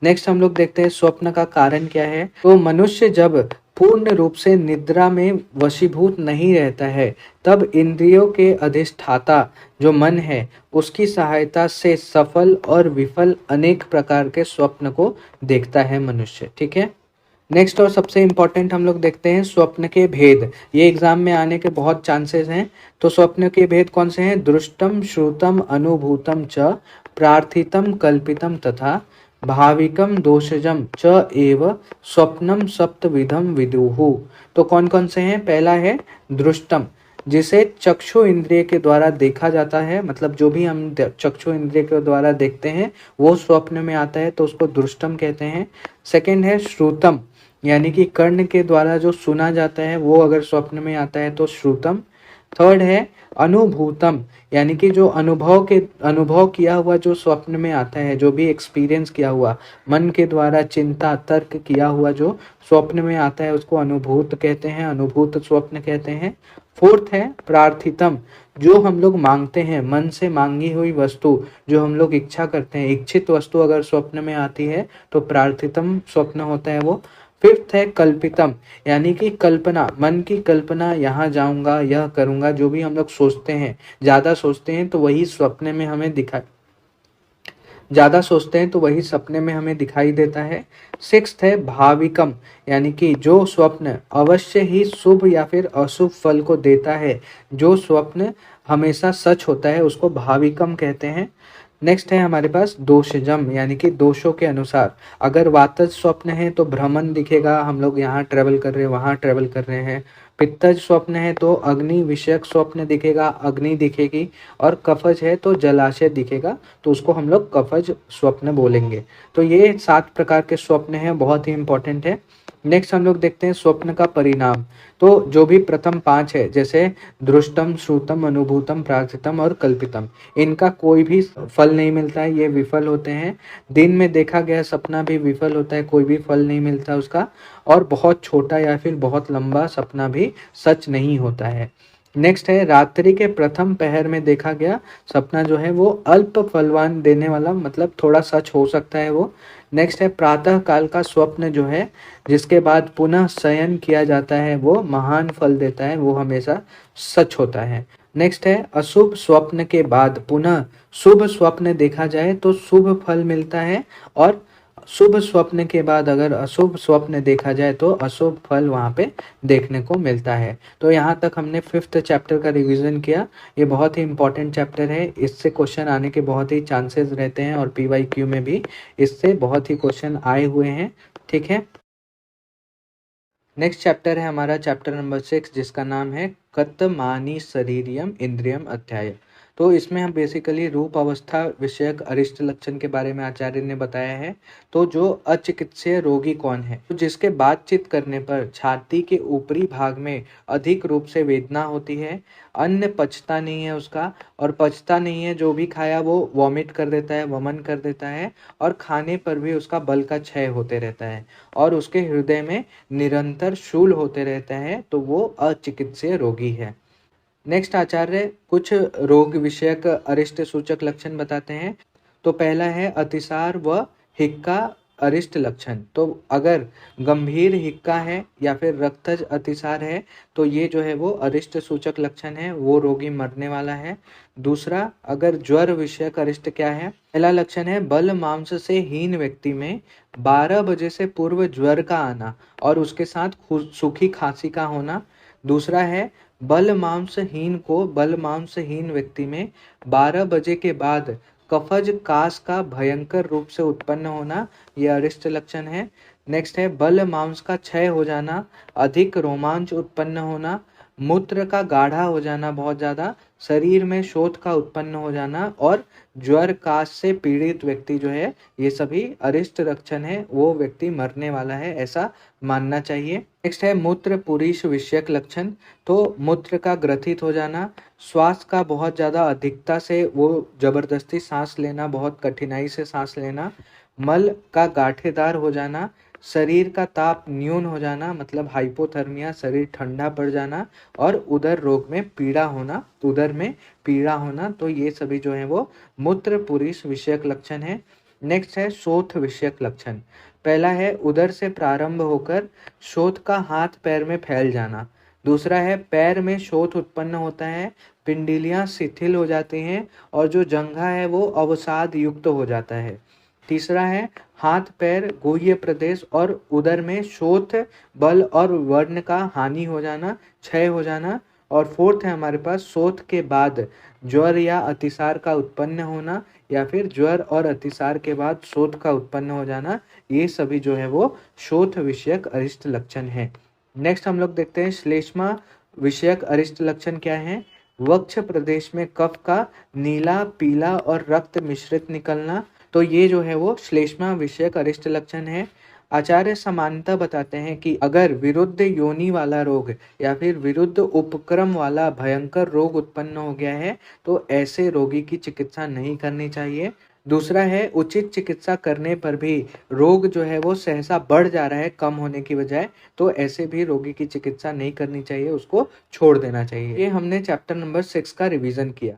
नेक्स्ट हम लोग देखते हैं स्वप्न का कारण क्या है। तो मनुष्य जब पूर्ण रूप से निद्रा में वशीभूत नहीं रहता है, तब इंद्रियों के अधिष्ठाता जो मन है उसकी सहायता से सफल और विफल अनेक प्रकार के स्वप्न को देखता है मनुष्य। ठीक है। नेक्स्ट और सबसे इम्पोर्टेंट हम लोग देखते हैं स्वप्न के भेद। ये एग्जाम में आने के बहुत चांसेस हैं। तो स्वप्न के भेद कौन से हैं? दृष्टम, श्रुतम, अनुभूतम च, प्रार्थितम, कल्पितम तथा भाविकम दोषजम च एव स्वप्नम सप्तविधम विदुहु। तो कौन कौन से हैं? पहला है दृष्टम, जिसे चक्षु इंद्रिय के द्वारा देखा जाता है, मतलब जो भी हम चक्षु इंद्रिय के द्वारा देखते हैं वो स्वप्न में आता है तो उसको दृष्टम कहते हैं। सेकंड है श्रुतम, यानी कि कर्ण के द्वारा जो सुना जाता है वो अगर स्वप्न में आता है तो श्रुतम। थर्ड है अनुभूतम, यानी कि जो अनुभव किया हुआ जो स्वप्न में आता है, जो भी एक्सपीरियंस किया हुआ, मन के द्वारा चिंता तर्क किया हुआ जो स्वप्न में आता है उसको अनुभूत कहते हैं, अनुभूत स्वप्न कहते हैं। फोर्थ है प्रार्थितम, जो हम लोग मांगते हैं, मन से मांगी हुई वस्तु जो हम लोग इच्छा करते हैं, इच्छित वस्तु अगर स्वप्न में आती है तो प्रार्थितम स्वप्न होता है वो। फिफ्थ है कल्पितम, यानी कि कल्पना, मन की कल्पना, यहाँ जाऊंगा, यह करूंगा, जो भी हम लोग सोचते हैं, ज्यादा सोचते हैं तो वही स्वप्न में हमें दिखा ज्यादा सोचते हैं तो वही सपने में हमें दिखाई देता है। सिक्स्थ है भाविकम, यानी कि जो स्वप्न अवश्य ही शुभ या फिर अशुभ फल को देता है, जो स्वप्न हमेशा सच होता है, उसको भाविकम कहते हैं। नेक्स्ट है हमारे पास दोषजम, यानी कि दोषों के अनुसार। अगर वातज स्वप्न है तो भ्रमण दिखेगा, हम लोग यहाँ ट्रेवल कर रहे हैं, वहाँ ट्रेवल कर रहे हैं। पित्तज स्वप्न है तो अग्नि विषयक स्वप्न दिखेगा, अग्नि दिखेगी। और कफज है तो जलाशय दिखेगा, तो उसको हम लोग कफज स्वप्न बोलेंगे। तो ये 7 प्रकार के स्वप्न हैं, बहुत ही इंपॉर्टेंट है। नेक्स्ट हम लोग देखते हैं स्वप्न का परिणाम। तो जो भी प्रथम 5 है, जैसे दृष्टम, श्रुतम, अनुभूतम, प्रार्थितम और कल्पितम, इनका कोई भी फल नहीं मिलता है, ये विफल होते हैं। दिन में देखा गया सपना भी विफल होता है, कोई भी फल नहीं मिलता उसका। और बहुत छोटा या फिर बहुत लंबा सपना भी सच नहीं होता है। नेक्स्ट है रात्रि के प्रथम पहर में देखा गया सपना जो है वो अल्प फलवान देने वाला, मतलब थोड़ा सच हो सकता है वो। नेक्स्ट है प्रातः काल का स्वप्न जो है, जिसके बाद पुनः शयन किया जाता है, वो महान फल देता है, वो हमेशा सच होता है। नेक्स्ट है अशुभ स्वप्न के बाद पुनः शुभ स्वप्न देखा जाए तो शुभ फल मिलता है, और शुभ स्वप्न के बाद अगर अशुभ स्वप्न देखा जाए तो अशुभ फल वहाँ पे देखने को मिलता है। तो यहाँ तक हमने 5th चैप्टर का रिवीजन किया। ये बहुत ही इंपॉर्टेंट चैप्टर है, इससे क्वेश्चन आने के बहुत ही चांसेस रहते हैं, और PYQ में भी इससे बहुत ही क्वेश्चन आए हुए हैं। ठीक है, नेक्स्ट चैप्टर है हमारा चैप्टर नंबर 6, जिसका नाम है कत्तमानी शरीरियम इंद्रियम अध्याय। तो इसमें हम बेसिकली रूप अवस्था विषयक अरिष्ट लक्षण के बारे में आचार्य ने बताया है। तो जो अचिकित्सीय रोगी कौन है, तो जिसके बातचीत करने पर छाती के ऊपरी भाग में अधिक रूप से वेदना होती है, अन्न पचता नहीं है उसका, और पचता नहीं है, जो भी खाया वो वॉमिट कर देता है, वमन कर देता है, और खाने पर भी उसका बल का क्षय होते रहता है, और उसके हृदय में निरंतर शूल होते रहते हैं, तो वो अचिकित्सीय रोगी है। नेक्स्ट आचार्य कुछ रोग विषयक अरिष्ट सूचक लक्षण बताते हैं। तो पहला है अतिसार व हिक्का अरिष्ट लक्षण। तो अगर गंभीर हिक्का है या फिर रक्तज अतिसार है, तो ये जो है वो अरिष्ट सूचक लक्षण है, वो रोगी मरने वाला है। दूसरा, अगर ज्वर विषयक अरिष्ट क्या है, पहला लक्षण है बल मांस से हीन व्यक्ति में 12 बजे से पूर्व ज्वर का आना और उसके साथ सूखी खांसी का होना। दूसरा है बल मांसहीन व्यक्ति में 12 बजे के बाद कफज कास का भयंकर रूप से उत्पन्न होना, यह अरिष्ट लक्षण है। नेक्स्ट है बल मांस का क्षय हो जाना, अधिक रोमांच उत्पन्न होना, मूत्र का गाढ़ा हो जाना बहुत ज्यादा, शरीर में शोथ का उत्पन्न हो जाना, और ज्वर काश से पीड़ित व्यक्ति जो है, ये सभी अरिष्ट लक्षण है, वो व्यक्ति मरने वाला है, ऐसा मानना चाहिए। नेक्स्ट है मूत्र पुरीष विषयक लक्षण। तो मूत्र का ग्रथित हो जाना, श्वास का बहुत ज्यादा अधिकता से वो जबरदस्ती सांस लेना, बहुत कठिनाई से सांस लेना, मल का गाठेदार हो जाना, शरीर का ताप न्यून हो जाना, मतलब हाइपोथर्मिया, शरीर ठंडा पड़ जाना, और उदर रोग में पीड़ा होना, उदर में पीड़ा होना। तो ये सभी जो है वो मूत्र पुरीष विषयक लक्षण है। नेक्स्ट है शोथ विषयक लक्षण। पहला है उदर से प्रारंभ होकर शोथ का हाथ पैर में फैल जाना। दूसरा है पैर में शोथ उत्पन्न होता है, पिंडलियां शिथिल हो जाती हैं, और जो जंघा है वो अवसाद युक्त हो जाता है। तीसरा है हाथ पैर गुह्य प्रदेश और उदर में शोथ, बल और वर्ण का हानि हो जाना, क्षय हो जाना। और फोर्थ है हमारे पास शोथ के बाद ज्वर या अतिसार का उत्पन्न होना, या फिर ज्वर और अतिसार के बाद शोथ का उत्पन्न हो जाना। ये सभी जो है वो शोथ विषयक अरिष्ट लक्षण है। नेक्स्ट हम लोग देखते हैं श्लेष्मा विषयक अरिष्ट लक्षण क्या है। वक्ष प्रदेश में कफ का नीला, पीला और रक्त मिश्रित निकलना। तो ये जो है वो श्लेष्मा विषयक अरिष्ट लक्षण है। आचार्य समानता बताते हैं कि अगर विरुद्ध योनि वाला रोग या फिर विरुद्ध उपक्रम वाला भयंकर रोग उत्पन्न हो गया है, तो ऐसे रोगी की चिकित्सा नहीं करनी चाहिए। दूसरा है उचित चिकित्सा करने पर भी रोग जो है वो सहसा बढ़ जा रहा है कम होने की बजाय, तो ऐसे भी रोगी की चिकित्सा नहीं करनी चाहिए, उसको छोड़ देना चाहिए। ये हमने चैप्टर नंबर 6 का रिवीजन किया।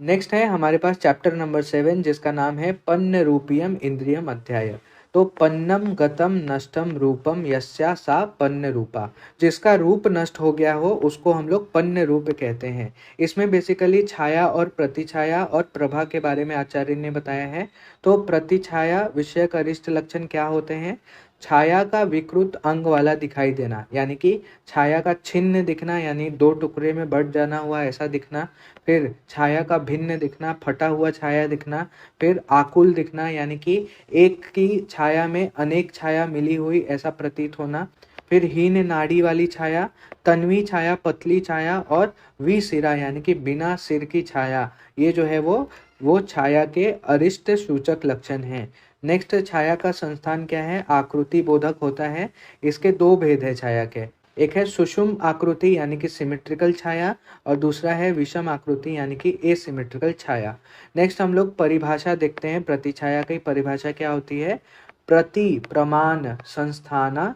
नेक्स्ट है हमारे पास चैप्टर नंबर 7, जिसका नाम है पन्न रूपियम इंद्रियम अध्याय। तो पन्नम गतम नष्टम रूपम यस्या सा पन्न रूपा, जिसका रूप नष्ट हो गया हो उसको हम लोग पन्न रूप कहते हैं। इसमें बेसिकली छाया और प्रतिछाया और प्रभा के बारे में आचार्य ने बताया है। तो प्रतिछाया विषयक अरिष्ट लक्षण क्या होते हैं? छाया का विकृत अंग वाला दिखाई देना, यानी कि छाया का छिन्न दिखना, यानी दो टुकड़े में बट जाना हुआ ऐसा दिखना। फिर छाया का भिन्न दिखना, फटा हुआ छाया दिखना। फिर आकुल दिखना, यानी कि एक की छाया में अनेक छाया मिली हुई ऐसा प्रतीत होना। फिर हीन नाड़ी वाली छाया, तन्वी छाया, पतली छाया और विसिरा यानी कि बिना सिर की छाया, ये जो है वो छाया के अरिष्ट सूचक लक्षण हैं। नेक्स्ट, छाया का संस्थान क्या है? आकृति बोधक होता है। इसके दो भेद है छाया के, एक है सुषुम आकृति यानी कि सिमेट्रिकल छाया और दूसरा है विषम आकृति यानी कि एसिमेट्रिकल छाया। नेक्स्ट हम लोग परिभाषा देखते हैं। प्रतिछाया की परिभाषा क्या होती है? प्रति प्रमाण संस्थाना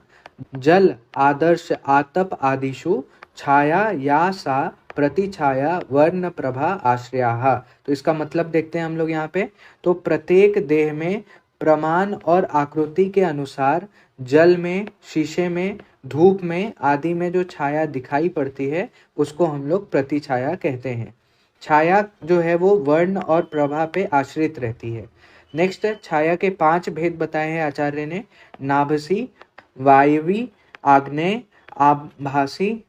जल आदर्श आतप आदिशु छाया या सा प्रतिछाया वर्ण प्रभा आश्रया। तो इसका मतलब देखते हैं हम लोग यहाँ पे। तो प्रत्येक देह में प्रमाण और आकृति के अनुसार जल में, शीशे में, धूप में आदि में जो छाया दिखाई पड़ती है उसको हम लोग प्रतिछाया कहते हैं। छाया जो है वो वर्ण और प्रभा पे आश्रित रहती है। नेक्स्ट, छाया के 5 भेद बताए हैं आचार्य ने। नाभसी, वायवी, आग्नेय, आभासी,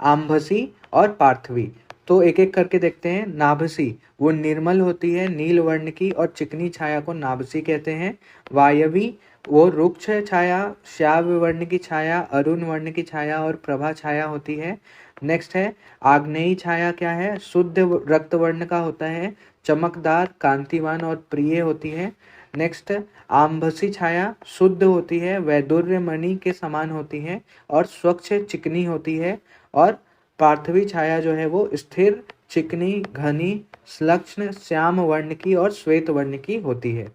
आम्भसी और पार्थवी। तो एक एक करके देखते हैं। नाभसी वो निर्मल होती है, नील वर्ण की और चिकनी छाया को नाभसी कहते हैं। वायवी वो रुक्ष छाया, श्याव्य वर्ण की छाया, अरुण वर्ण की छाया और प्रभा छाया होती है। नेक्स्ट है आग्नेयी छाया, क्या है? शुद्ध रक्त वर्ण का होता है, चमकदार, कांतिवान और प्रिय होती है। नेक्स्ट, आम्भसी छाया शुद्ध होती है, वैदुर्य मणि के समान होती है और स्वच्छ चिकनी होती है। और पार्थवी छाया जो है वो स्थिर, चिकनी, घनी, श्लक्ष्ण, श्याम वर्ण की और श्वेत वर्ण की होती है।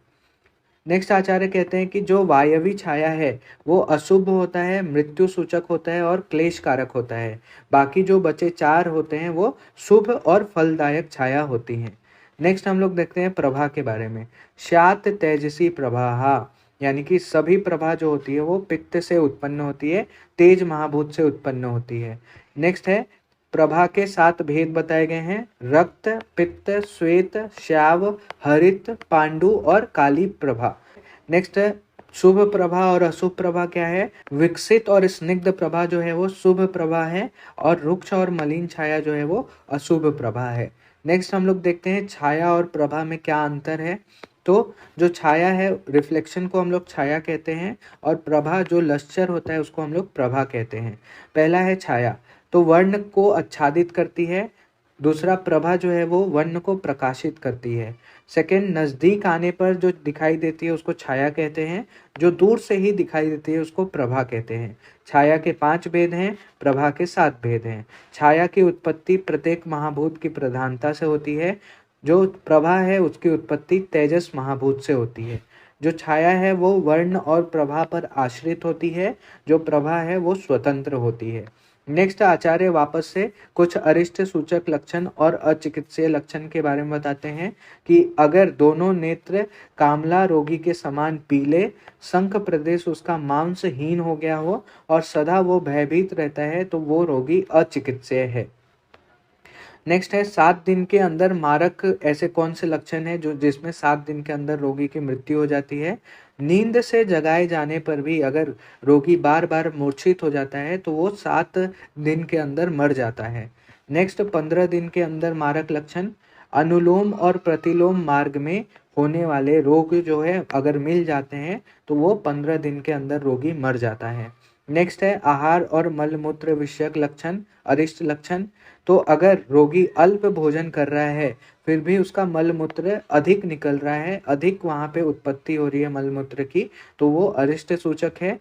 नेक्स्ट आचार्य कहते हैं कि जो वायवी छाया है वो अशुभ होता है, मृत्यु सूचक होता है और क्लेश कारक होता है। बाकी जो बचे 4 होते हैं वो शुभ और फलदायक छाया होती हैं। नेक्स्ट हम लोग देखते हैं प्रभा के बारे में। श्यात तेजसी प्रभा, यानी कि सभी प्रभा जो होती है वो पित्त से उत्पन्न होती है, तेज महाभूत से उत्पन्न होती है। नेक्स्ट है प्रभा के 7 भेद बताए गए हैं। रक्त, पित्त, श्वेत, श्याव, हरित, पांडु और काली प्रभा। नेक्स्ट शुभ प्रभा और अशुभ प्रभा क्या है? विकसित और स्निग्ध प्रभा जो है वो शुभ प्रभा है और रुक्ष और मलिन छाया जो है वो अशुभ प्रभा है। नेक्स्ट हम लोग देखते हैं छाया और प्रभा में क्या अंतर है। तो जो छाया है रिफ्लेक्शन को हम लोग छाया कहते हैं और प्रभा जो लश्चर होता है उसको हम लोग प्रभा कहते हैं। पहला है छाया, तो वर्ण को आच्छादित करती है। दूसरा प्रभा जो है वो वर्ण को प्रकाशित करती है। सेकंड, नजदीक आने पर जो दिखाई देती है उसको छाया कहते हैं, जो दूर से ही दिखाई देती है उसको प्रभा कहते हैं। छाया के 5 भेद हैं, प्रभा के 7 भेद हैं। छाया की उत्पत्ति प्रत्येक महाभूत की प्रधानता से होती है। जो प्रभा है उसकी उत्पत्ति तेजस महाभूत से होती है। जो छाया है वो वर्ण और प्रभा पर आश्रित होती है, जो प्रभा है वो स्वतंत्र होती है। नेक्स्ट आचार्य वापस से कुछ अरिष्ट सूचक लक्षण और अचिकित्सीय लक्षण के बारे में बताते हैं कि अगर दोनों नेत्र कामला रोगी के समान पीले, शंख प्रदेश उसका मांसहीन हो गया हो और सदा वो भयभीत रहता है तो वो रोगी अचिकित्सीय है। नेक्स्ट है 7 दिन के अंदर मारक। ऐसे कौन से लक्षण है जो जिसमें 7 दिन के अंदर रोगी की मृत्यु हो जाती है? नींद से जगाए जाने पर भी अगर रोगी बार बार मूर्छित हो जाता है तो वो 7 दिन के अंदर मर जाता है। नेक्स्ट 15 दिन के अंदर मारक लक्षण, अनुलोम और प्रतिलोम मार्ग में होने वाले रोग जो है अगर मिल जाते हैं तो वो 15 दिन के अंदर रोगी मर जाता है। नेक्स्ट है आहार और मलमूत्र विषयक लक्षण, अरिष्ट लक्षण। तो अगर रोगी अल्प भोजन कर रहा है फिर भी उसका मलमूत्र अधिक निकल रहा है, अधिक वहां पे उत्पत्ति हो रही है मलमूत्र की, तो वो अरिष्ट सूचक है।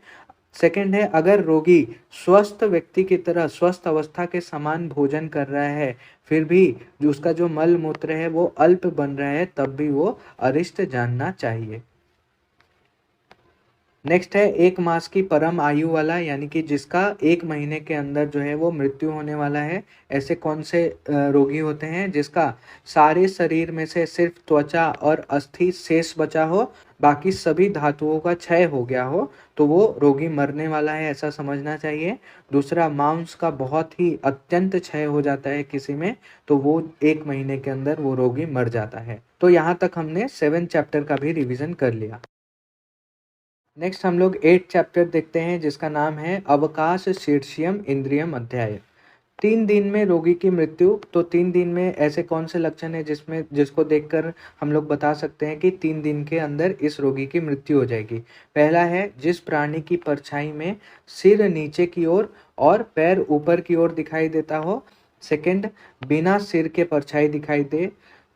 सेकंड है अगर रोगी स्वस्थ व्यक्ति की तरह स्वस्थ अवस्था के समान भोजन कर रहा है फिर भी जो उसका जो मलमूत्र है वो अल्प बन रहा है, तब भी वो अरिष्ट जानना चाहिए। नेक्स्ट है 1 मास की परम आयु वाला, यानी कि जिसका 1 महीने के अंदर जो है वो मृत्यु होने वाला है। ऐसे कौन से रोगी होते हैं जिसका सारे शरीर में से सिर्फ त्वचा और अस्थि शेष बचा हो, बाकी सभी धातुओं का क्षय हो गया हो, तो वो रोगी मरने वाला है, ऐसा समझना चाहिए। दूसरा, मांस का बहुत ही अत्यंत क्षय हो जाता है किसी में, तो वो 1 महीने के अंदर वो रोगी मर जाता है। तो यहाँ तक हमने 7 चैप्टर का भी रिवीजन कर लिया। नेक्स्ट हम लोग 8 चैप्टर देखते हैं जिसका नाम है अवकाश शीर्षियम इंद्रियम अध्याय। 3 दिन में रोगी की मृत्यु। तो 3 दिन में ऐसे कौन से लक्षण है जिसको देखकर हम लोग बता सकते हैं कि 3 दिन के अंदर इस रोगी की मृत्यु हो जाएगी। पहला है, जिस प्राणी की परछाई में सिर नीचे की ओर और पैर ऊपर की ओर दिखाई देता हो। सेकंड, बिना सिर के परछाई दिखाई दे।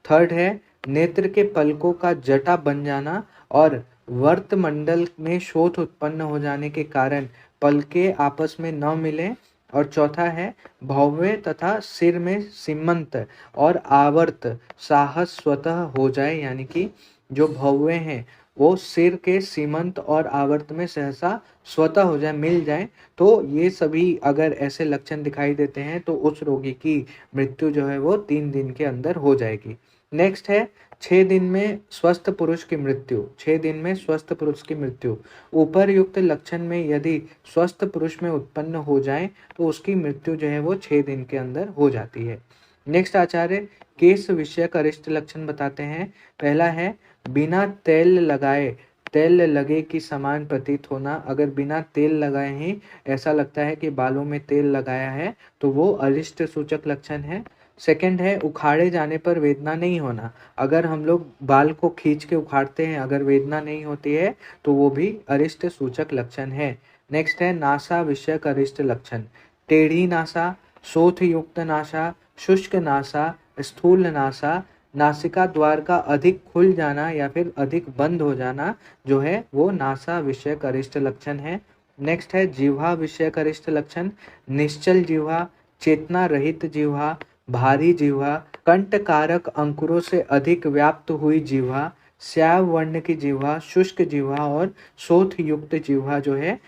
थर्ड है, नेत्र के पलकों का जटा बन जाना और वर्तमंडल में शोथ उत्पन्न हो जाने के कारण पलके आपस में न मिले। और चौथा है, भव्य तथा सिर में सीमंत और आवर्त साहस स्वतः हो जाए, यानी कि जो भव्य हैं वो सिर के सीमंत और आवर्त में सहसा स्वतः हो जाए, मिल जाए। तो ये सभी अगर ऐसे लक्षण दिखाई देते हैं तो उस रोगी की मृत्यु जो है वो 3 दिन के अंदर हो जाएगी। नेक्स्ट है 6 दिन में स्वस्थ पुरुष की मृत्यु। 6 दिन में स्वस्थ पुरुष की मृत्यु। ऊपर युक्त लक्षण में यदि स्वस्थ पुरुष में उत्पन्न हो जाए तो उसकी मृत्यु जो है वो 6 दिन के अंदर हो जाती है। नेक्स्ट आचार्य केस विषयक अरिष्ट लक्षण बताते हैं। पहला है, बिना तेल लगाए तेल लगे की समान प्रतीत होना। अगर बिना तेल लगाए ही ऐसा लगता है कि बालों में तेल लगाया है तो वो अरिष्ट सूचक लक्षण है। सेकंड है, उखाड़े जाने पर वेदना नहीं होना। अगर हम लोग बाल को खींच के उखाड़ते हैं, अगर वेदना नहीं होती है तो वो भी अरिष्ट सूचक लक्षण है। नेक्स्ट है नासा विषयक अरिष्ट लक्षण। टेढ़ी नासा, शोथ युक्त नासा, शुष्क नासा, स्थूल नासा, नासिका द्वार का अधिक खुल जाना या फिर अधिक बंद हो जाना जो है वो नासा विषयक अरिष्ट लक्षण है। नेक्स्ट है जिह्वा विषयक अरिष्ट लक्षण। निश्चल जिह्वा, चेतना रहित जिह्वा, भारी जिह्वा, कंठ कारक अंकुरों से अधिक व्याप्त हुई जिह्वा, श्याव वर्ण की जिह्वा, शुष्क जिह्वा और शोथ युक्त जिह्वा जो है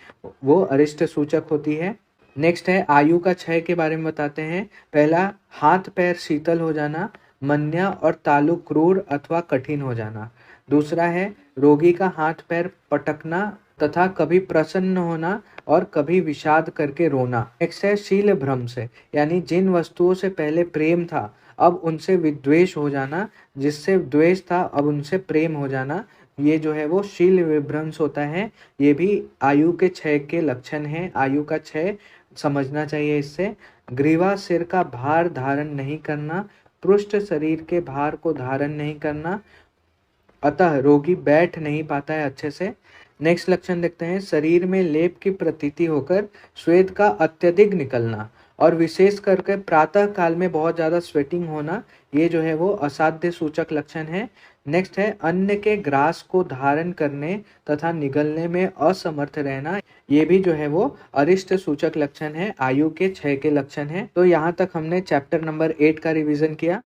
वो अरिष्ट सूचक होती है। नेक्स्ट है आयु का क्षय के बारे में बताते हैं। पहला, हाथ पैर शीतल हो जाना, मन्या और तालु क्रूर अथवा कठिन हो जाना। दूसरा है रोगी का हाथ पैर पटकना तथा कभी प्रसन्न होना और कभी विषाद करके रोना। नेक्स्ट है शील भ्रम से, यानी जिन वस्तुओं से पहले प्रेम था अब उनसे विद्वेष हो जाना, जिससे द्वेष था अब उनसे प्रेम हो जाना। ये जो है वो शील विभ्रंश होता है। ये भी आयु के क्षय के लक्षण है। आयु का क्षय समझना चाहिए इससे। ग्रीवा, सिर का भार धारण नहीं करना, पृष्ठ शरीर के भार को धारण नहीं करना, अतः रोगी बैठ नहीं पाता है अच्छे से। नेक्स्ट लक्षण देखते हैं, शरीर में लेप की प्रतीति होकर स्वेद का अत्यधिक निकलना और विशेष करके प्रातः काल में बहुत ज्यादा स्वेटिंग होना, ये जो है वो असाध्य सूचक लक्षण है। नेक्स्ट है अन्न के ग्रास को धारण करने तथा निगलने में असमर्थ रहना, ये भी जो है वो अरिष्ट सूचक लक्षण है, आयु के क्षय के लक्षण है। तो यहाँ तक हमने चैप्टर नंबर 8 का रिवीजन किया।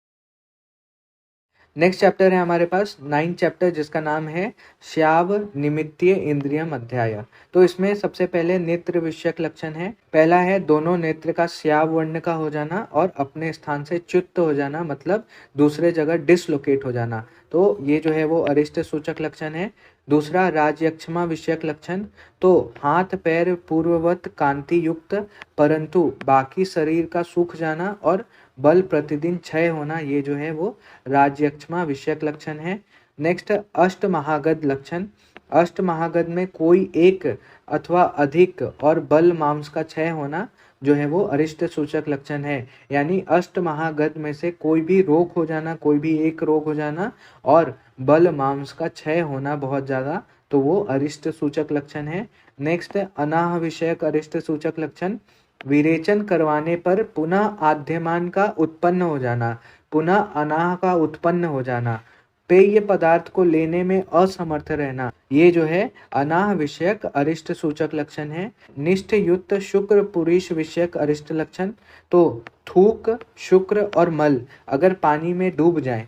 नेक्स्ट चैप्टर है हमारे पास 9 चैप्टर जिसका नाम है श्याव निमित्तीय इंद्रियम अध्याय। तो इसमें सबसे पहले नेत्र विषयक लक्षण है। पहला है दोनों नेत्र का श्याव वर्ण का हो जाना और अपने स्थान से च्युत हो जाना, मतलब दूसरे जगह डिसलोकेट हो जाना। तो ये जो है वो अरिष्ट सूचक लक्षण है। दूसरा राजयक्षमा विषयक लक्षण, तो हाथ पैर पूर्ववत कांति युक्त परंतु बाकी शरीर का सूख जाना और बल प्रतिदिन क्षय होना, ये जो है वो राजयक्षमा विषयक लक्षण है। नेक्स्ट अष्ट महागद लक्षण। अष्ट महागद में कोई एक अथवा अधिक और बल मांस का क्षय होना जो है वो अरिष्ट सूचक लक्षण है। यानी अष्ट महागद में से कोई भी रोग हो जाना, कोई भी एक रोग हो जाना और बल मांस का क्षय होना बहुत ज्यादा, तो वो अरिष्ट सूचक लक्षण है। नेक्स्ट अनाह विषयक अरिष्ट सूचक लक्षण। विरेचन करवाने पर पुनः आद्यमान का उत्पन्न हो जाना, पुनः अनाह का उत्पन्न हो जाना, पेय पदार्थ को लेने में असमर्थ रहना, ये जो है अनाह विषयक अरिष्ट सूचक लक्षण है। निष्ठ युक्त शुक्र पुरुष विषयक अरिष्ट लक्षण, तो थूक, शुक्र और मल अगर पानी में डूब जाए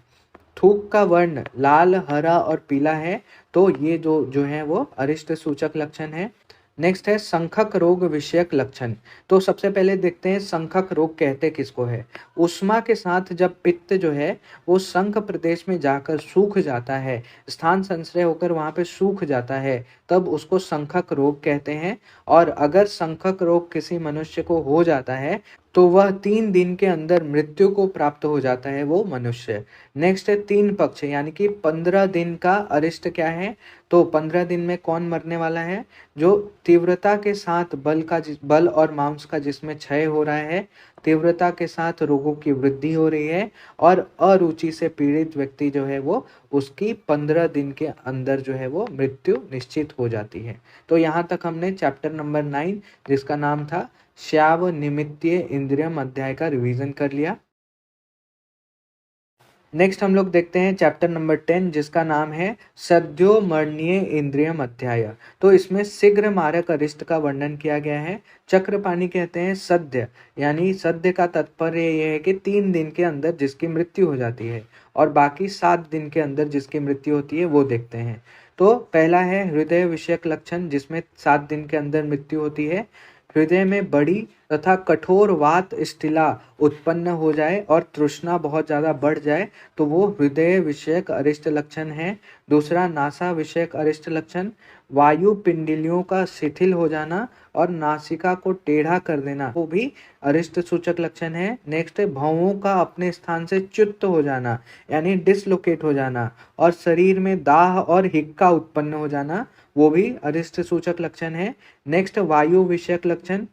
थूक का वर्ण लाल, हरा और पीला है, तो ये जो है वो अरिष्ट सूचक लक्षण है। नेक्स्ट है संखक रोग विषयक लक्षण। तो सबसे पहले देखते हैं संखक रोग कहते किसको है। उष्मा के साथ जब पित्त जो है वो संख प्रदेश में जाकर सूख जाता है, स्थान संश्रय होकर वहां पे सूख जाता है, तब उसको संखक रोग कहते हैं। और अगर संखक रोग किसी मनुष्य को हो जाता है तो वह 3 दिन के अंदर मृत्यु को प्राप्त हो जाता है वो मनुष्य। नेक्स्ट है 3 पक्ष, यानी कि 15 दिन का अरिष्ट क्या है। तो 15 दिन में कौन मरने वाला है, जो तीव्रता के साथ बल और मांस का जिसमें क्षय हो रहा है, तीव्रता के साथ रोगों की वृद्धि हो रही है, और अरुचि से पीड़ित व्यक्ति जो है वो उसकी 15 दिन के अंदर जो है वो मृत्यु निश्चित हो जाती है। तो यहाँ तक हमने चैप्टर नंबर 9 जिसका नाम था श्याव निमित्तीय इंद्रियम अध्याय का रिवीजन कर लिया। नेक्स्ट हम लोग देखते हैं चैप्टर नंबर 10 जिसका नाम है सद्यो मरणीय इंद्रियम अध्याय। तो इसमें शीघ्र मारक अरिष्ट का वर्णन किया गया है। चक्रपाणी कहते हैं सद्य, यानी सद्य का तात्पर्य यह है कि 3 दिन के अंदर जिसकी मृत्यु हो जाती है, और बाकी 7 दिन के अंदर जिसकी मृत्यु होती है वो देखते हैं। तो पहला है हृदय विषयक लक्षण, जिसमें 7 दिन के अंदर मृत्यु होती है। हृदय में बड़ी तथा कठोर वात स्थिला उत्पन्न हो जाए और तृष्णा बहुत ज्यादा बढ़ जाए, तो वो हृदय विषयक अरिष्ट लक्षण है। दूसरा नासा विषयक अरिष्ट लक्षण, वायु पिंडलियों का शिथिल हो जाना और नासिका को टेढ़ा कर देना, वो भी अरिष्ट सूचक लक्षण है। नेक्स्ट है भवों का अपने स्थान से च्युत हो जाना, यानी डिसलोकेट हो जाना, और शरीर में दाह और हिक्का उत्पन्न हो जाना, वो भी अरिष्ट सूचक लक्षण है। नेक्स्ट वायु विषयक लक्षण,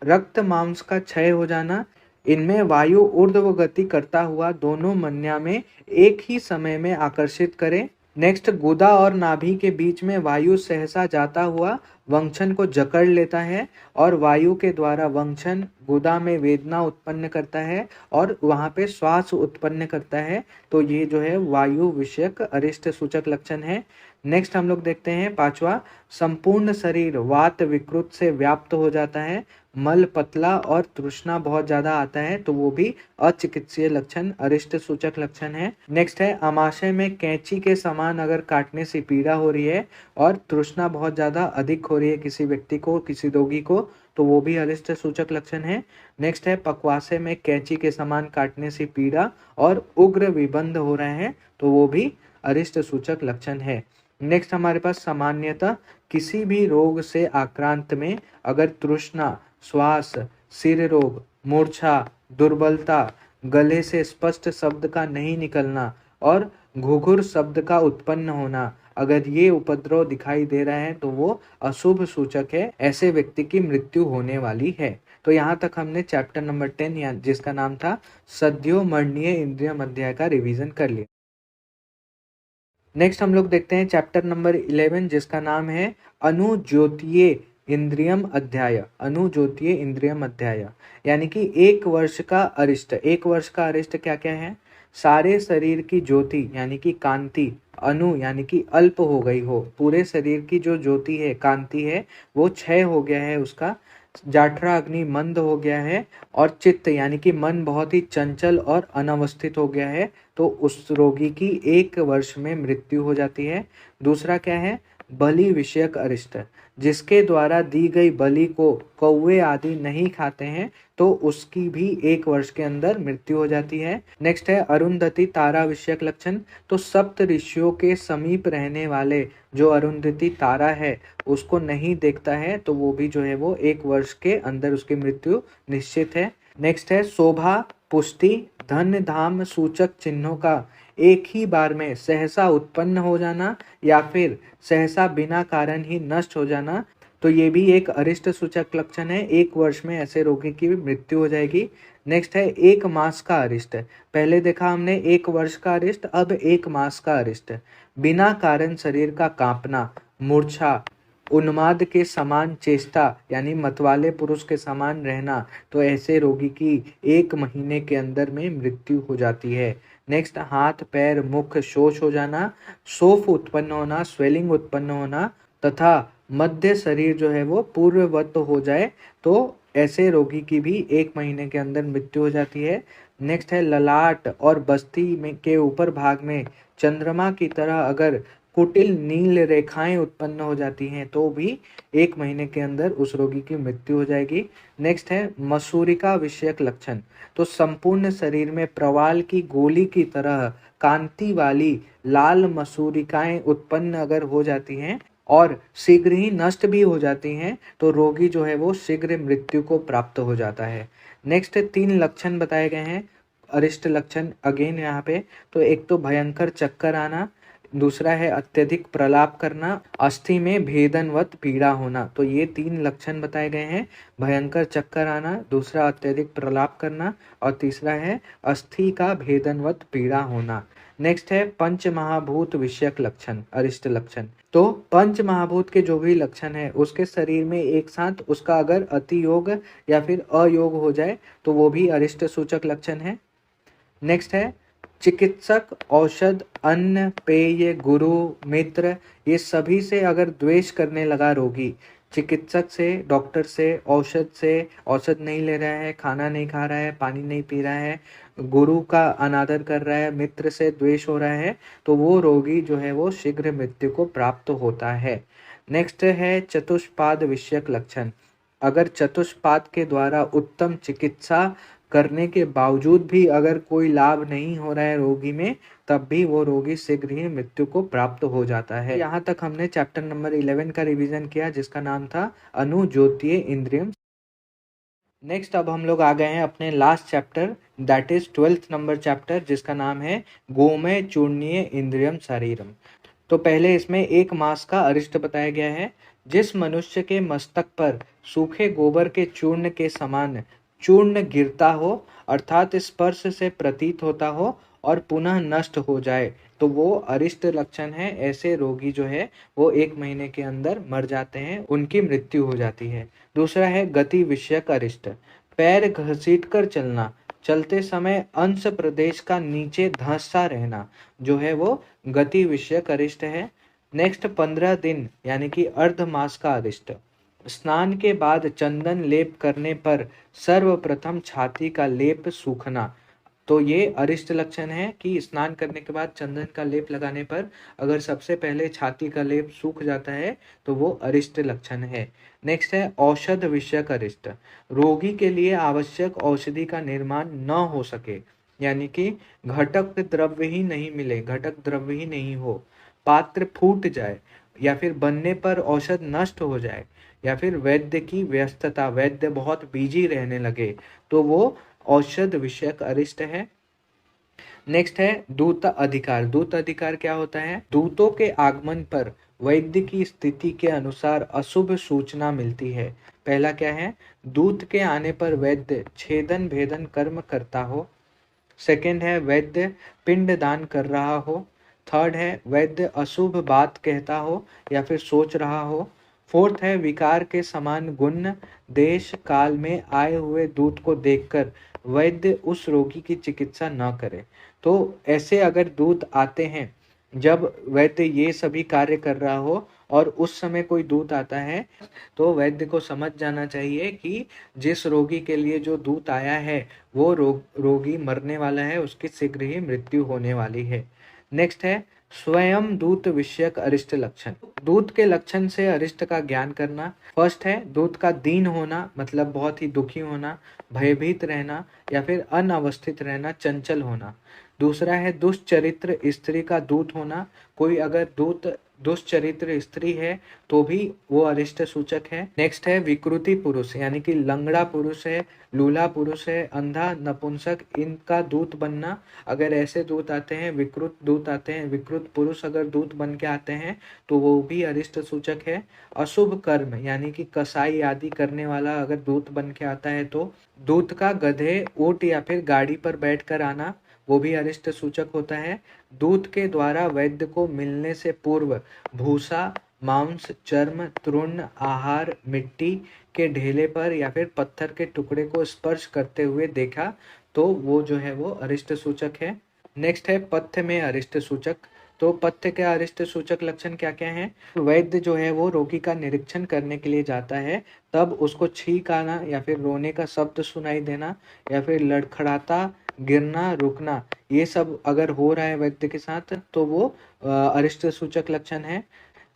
रक्त मांस का क्षय हो जाना, इनमें वायु ऊर्ध्व गति करता हुआ दोनों मन्या में एक ही समय में आकर्षित करे। नेक्स्ट गुदा और नाभि के बीच में वायु सहसा जाता हुआ वंक्षन को जकड़ लेता है, और वायु के द्वारा वंक्षन गुदा में वेदना उत्पन्न करता है और वहां पे श्वास उत्पन्न करता है। तो ये जो है वायु विषयक अरिष्ट सूचक लक्षण है। नेक्स्ट हम लोग देखते हैं 5वां, संपूर्ण शरीर वात विकृत से व्याप्त हो जाता है, मल पतला और तृष्णा बहुत ज्यादा आता है, तो वो भी अचिकित्सीय लक्षण अरिष्ट सूचक लक्षण है। नेक्स्ट है आमाशय में कैंची के समान अगर काटने से पीड़ा हो रही है और तृष्णा बहुत ज्यादा अधिक हो रही है किसी व्यक्ति को, किसी रोगी को, तो वो भी अरिष्ट सूचक लक्षण है। नेक्स्ट है पक्वाशय में कैंची के समान काटने से पीड़ा और उग्र विबंध हो रहे हैं, तो वो भी अरिष्ट सूचक लक्षण है। नेक्स्ट हमारे पास सामान्यतः किसी भी रोग से आक्रांत में अगर तृष्णा, श्वास, सिर रोग, मूर्छा, दुर्बलता, गले से स्पष्ट शब्द का नहीं निकलना और घुघुर शब्द का उत्पन्न होना, अगर ये उपद्रव दिखाई दे रहा है तो वो अशुभ सूचक है, ऐसे व्यक्ति की मृत्यु होने वाली है। तो यहाँ तक हमने चैप्टर नंबर 10 जिसका नाम था सद्यो मरणीय इंद्रियम अध्याय का रिवीजन कर लिया। नेक्स्ट हम लोग देखते हैं चैप्टर नंबर 11 जिसका नाम है अनुज्योतीय इंद्रियम अध्याय। अनुज्योतीय इंद्रियम अध्याय यानी कि 1 वर्ष का अरिष्ट। 1 वर्ष का अरिष्ट क्या क्या है, सारे शरीर की ज्योति यानी कि कांति, अनु यानी कि अल्प हो गई हो, पूरे शरीर की जो ज्योति है, कांति है, वो क्षय हो गया है उसका, जाठरा अग्नि मंद हो गया है, और चित्त यानी कि मन बहुत ही चंचल और अनवस्थित हो गया है, तो उस रोगी की 1 वर्ष में मृत्यु हो जाती है। दूसरा क्या है, बलि विषयक अरिष्ट, जिसके द्वारा दी गई बलि को कौवे आदि नहीं खाते हैं, तो उसकी भी 1 वर्ष के अंदर मृत्यु हो जाती है। नेक्स्ट है अरुंधति तारा विषयक लक्षण, तो सप्त ऋषियों के समीप रहने वाले जो अरुंधति तारा है उसको नहीं देखता है, तो वो भी जो है वो 1 वर्ष के अंदर उसकी मृत्यु निश्चित है। नेक्स्ट है शोभा, पुष्टि, धन धाम सूचक चिन्हों का एक ही बार में सहसा उत्पन्न हो जाना या फिर सहसा बिना कारण ही नष्ट हो जाना, तो ये भी एक अरिष्ट सूचक लक्षण है। 1 वर्ष में ऐसे रोगी की मृत्यु हो जाएगी। नेक्स्ट है 1 मास का अरिष्ट। पहले देखा हमने 1 वर्ष का अरिष्ट, अब 1 मास का अरिष्ट। बिना कारण शरीर का कांपना, मूर्छा, उन्माद के समान चेष्टा यानी मतवाले पुरुष के समान रहना, तो ऐसे रोगी की 1 महीने के अंदर में मृत्यु हो जाती है। नेक्स्ट हाथ पैर मुख शोष हो जाना, सोफ उत्पन्न होना, स्वेलिंग उत्पन्न होना तथा मध्य शरीर जो है वो पूर्ववत हो जाए, तो ऐसे रोगी की भी 1 महीने के अंदर मृत्यु हो जाती है। नेक्स्ट है ललाट और बस्ती में के ऊपर भाग में चंद्रमा की तरह अगर कुटिल नील रेखाएं उत्पन्न हो जाती हैं तो भी 1 महीने के अंदर उस रोगी की मृत्यु हो जाएगी। नेक्स्ट है मसूरिका विषयक लक्षण। तो संपूर्ण शरीर में प्रवाल की गोली की तरह कांति वाली लाल मसूरिकाएं उत्पन्न अगर हो जाती हैं और शीघ्र ही नष्ट भी हो जाती हैं तो रोगी जो है वो शीघ्र मृत्यु को प्राप्त हो जाता है। नेक्स्ट 3 लक्षण बताए गए हैं अरिष्ट लक्षण अगेन यहाँ पे। तो एक तो भयंकर चक्कर आना, दूसरा है अत्यधिक प्रलाप करना, अस्थि में भेदनवत पीड़ा होना। तो ये 3 लक्षण बताए गए हैं, भयंकर चक्कर आना, दूसरा अत्यधिक प्रलाप करना और तीसरा है अस्थि का भेदनवत पीड़ा होना। नेक्स्ट है पंच महाभूत विषयक लक्षण अरिष्ट लक्षण। तो पंच महाभूत के जो भी लक्षण है उसके शरीर में एक साथ उसका अगर अति योग या फिर अयोग हो जाए तो वो भी अरिष्ट सूचक लक्षण है। नेक्स्ट है चिकित्सक, औषध, अन्न, पेय, गुरु, मित्र ये सभी से अगर द्वेष करने लगा रोगी, चिकित्सक से, डॉक्टर से, औषध नहीं ले रहा है, खाना नहीं खा रहा है, पानी नहीं पी रहा है, गुरु का अनादर कर रहा है, मित्र से द्वेष हो रहा है, तो वो रोगी जो है वो शीघ्र मृत्यु को प्राप्त होता है। नेक्स्ट है चतुष्पाद विषयक लक्षण। अगर चतुष्पाद के द्वारा उत्तम चिकित्सा करने के बावजूद भी अगर कोई लाभ नहीं हो रहा है रोगी में, तब भी वो रोगी शीघ्र ही मृत्यु को प्राप्त हो जाता है। यहाँ तक हमने चैप्टर नंबर 11 का रिवीजन किया जिसका नाम था अनुज्योतिय इंद्रियम। नेक्स्ट अब हम लोग आ गए हैं अपने last chapter that is 12th number chapter जिसका नाम है गोमय चूर्णीय इंद्रियम शरीरम। तो पहले इसमें 1 मास का अरिष्ट बताया गया है। जिस मनुष्य के मस्तक पर सूखे गोबर के चूर्ण के समान चूर्ण गिरता हो अर्थात स्पर्श से प्रतीत होता हो और पुनः नष्ट हो जाए तो वो अरिष्ट लक्षण है। ऐसे रोगी जो है वो 1 महीने के अंदर मर जाते हैं, उनकी मृत्यु हो जाती है। दूसरा है गति विषयक अरिष्ट। पैर घसीट कर चलना, चलते समय अंश प्रदेश का नीचे धंसा रहना जो है वो गति विषयक अरिष्ट है। नेक्स्ट 15 दिन यानी कि अर्ध मास का अरिष्ट। स्नान के बाद चंदन लेप करने पर सर्वप्रथम छाती का लेप सूखना। तो ये अरिष्ट लक्षण है कि स्नान करने के बाद चंदन का लेप लगाने पर अगर सबसे पहले छाती का लेप सूख जाता है तो वो अरिष्ट लक्षण है। नेक्स्ट है औषध विषयक अरिष्ट। रोगी के लिए आवश्यक औषधि का निर्माण न हो सके यानी कि घटक द्रव्य ही नहीं मिले, घटक द्रव्य ही नहीं हो, पात्र फूट जाए या फिर बनने पर औषध नष्ट हो जाए या फिर वैद्य की व्यस्तता, वैद्य बहुत बिजी रहने लगे तो वो औषध विषयक अरिष्ट है। नेक्स्ट है दूत अधिकार। दूत अधिकार क्या होता है? दूतों के आगमन पर वैद्य की स्थिति के अनुसार अशुभ सूचना मिलती है। पहला क्या है? दूत के आने पर वैद्य छेदन भेदन कर्म करता हो। सेकंड है वैद्य पिंड दान कर रहा हो। थर्ड है वैद्य अशुभ बात कहता हो या फिर सोच रहा हो। फोर्थ है विकार के समान गुण देश काल में आए हुए दूत को देखकर वैद्य उस रोगी की चिकित्सा न करे। तो ऐसे अगर दूत आते हैं जब वैद्य ये सभी कार्य कर रहा हो और उस समय कोई दूत आता है तो वैद्य को समझ जाना चाहिए कि जिस रोगी के लिए जो दूत आया है वो रोगी मरने वाला है, उसकी शीघ्र ही मृत्यु होने वाली है। नेक्स्ट है स्वयं दूत विषयक अरिष्ट लक्षण। दूत के लक्षण से अरिष्ट का ज्ञान करना। फर्स्ट है दूत का दीन होना, मतलब बहुत ही दुखी होना, भयभीत रहना या फिर अनवस्थित रहना, चंचल होना। दूसरा है दुष्चरित्र स्त्री का दूत होना। कोई अगर दूत दुष्चरित्र स्त्री है तो भी वो अरिष्ट सूचक है। नेक्स्ट है विकृति पुरुष यानी कि लंगड़ा पुरुष है, लूला पुरुष है, अंधा, नपुंसक, इनका दूत बनना। अगर ऐसे दूत आते हैं, विकृत दूत आते हैं, विकृत पुरुष अगर दूत बन के आते हैं तो वो भी अरिष्ट सूचक है। अशुभ कर्म यानी कि कसाई आदि करने वाला अगर दूत बन के आता है तो दूत का गधे, ऊंट या फिर गाड़ी पर बैठकर आना वो भी अरिष्ट सूचक होता है। दूत के द्वारा वैद्य को मिलने से पूर्व भूसा, मांस, चर्म, तृण, आहार, मिट्टी के ढेले पर या फिर पत्थर के टुकड़े को स्पर्श करते हुए देखा तो वो जो है वो अरिष्ट सूचक है। नेक्स्ट है पथ्य में अरिष्ट सूचक। तो पथ्य के अरिष्ट सूचक लक्षण क्या क्या हैं? वैद्य जो है वो रोगी का निरीक्षण करने के लिए जाता है, तब उसको छींक आना या फिर रोने का शब्द सुनाई देना या फिर लड़खड़ाता गिरना, रुकना, ये सब अगर हो रहा है व्यक्ति के साथ तो वो अरिष्ट सूचक लक्षण है।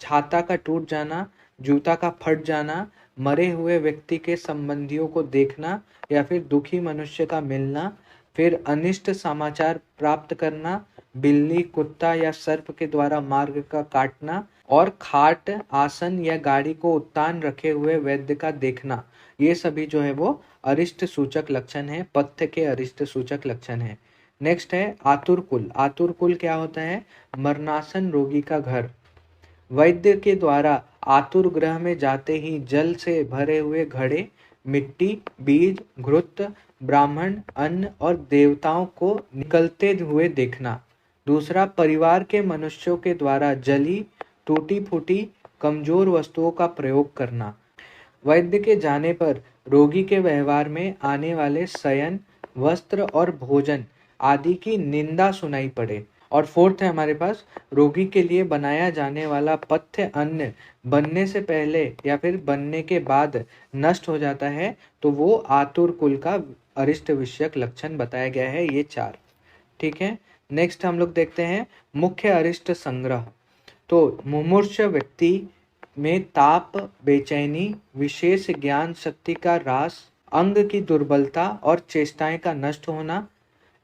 छाता का टूट जाना, जूता का फट जाना, मरे हुए व्यक्ति के संबंधियों को देखना या फिर दुखी मनुष्य का मिलना, फिर अनिष्ट समाचार प्राप्त करना, बिल्ली, कुत्ता या सर्प के द्वारा मार्ग का काटना, और खाट, आसन या गाड़ी को उत्तान रखे हुए वैद्य का देखना, ये सभी जो है वो अरिष्ट सूचक लक्षण है, पथ्य के अरिष्ट सूचक लक्षण है। नेक्स्ट है आतुरकुल। आतुरकुल क्या होता है? मरणासन रोगी का घर। वैद्य के द्वारा आतुर ग्रह में जाते ही जल से भरे हुए घड़े, मिट्टी, बीज, घृत, ब्राह्मण, अन्न और देवताओं को निकलते हुए देखना। दूसरा, परिवार के मनुष्यों के द्वारा जली, टूटी फूटी, कमजोर वस्तुओं का प्रयोग करना। वैद्य के जाने पर रोगी के व्यवहार में आने वाले शयन, वस्त्र और भोजन आदि की निंदा सुनाई पड़े। और फोर्थ है हमारे पास, रोगी के लिए बनाया जाने वाला पथ्य अन्न बनने से पहले या फिर बनने के बाद नष्ट हो जाता है, तो वो आतुर कुल का अरिष्ट विषयक लक्षण बताया गया है, ये 4। ठीक है, नेक्स्ट हम लोग देखते हैं मुख्य अरिष्ट संग्रह। तो मुमूर्ष व्यक्ति में ताप, बेचैनी, विशेष ज्ञान शक्ति का ह्रास, अंग की दुर्बलता और चेष्टाएं का नष्ट होना,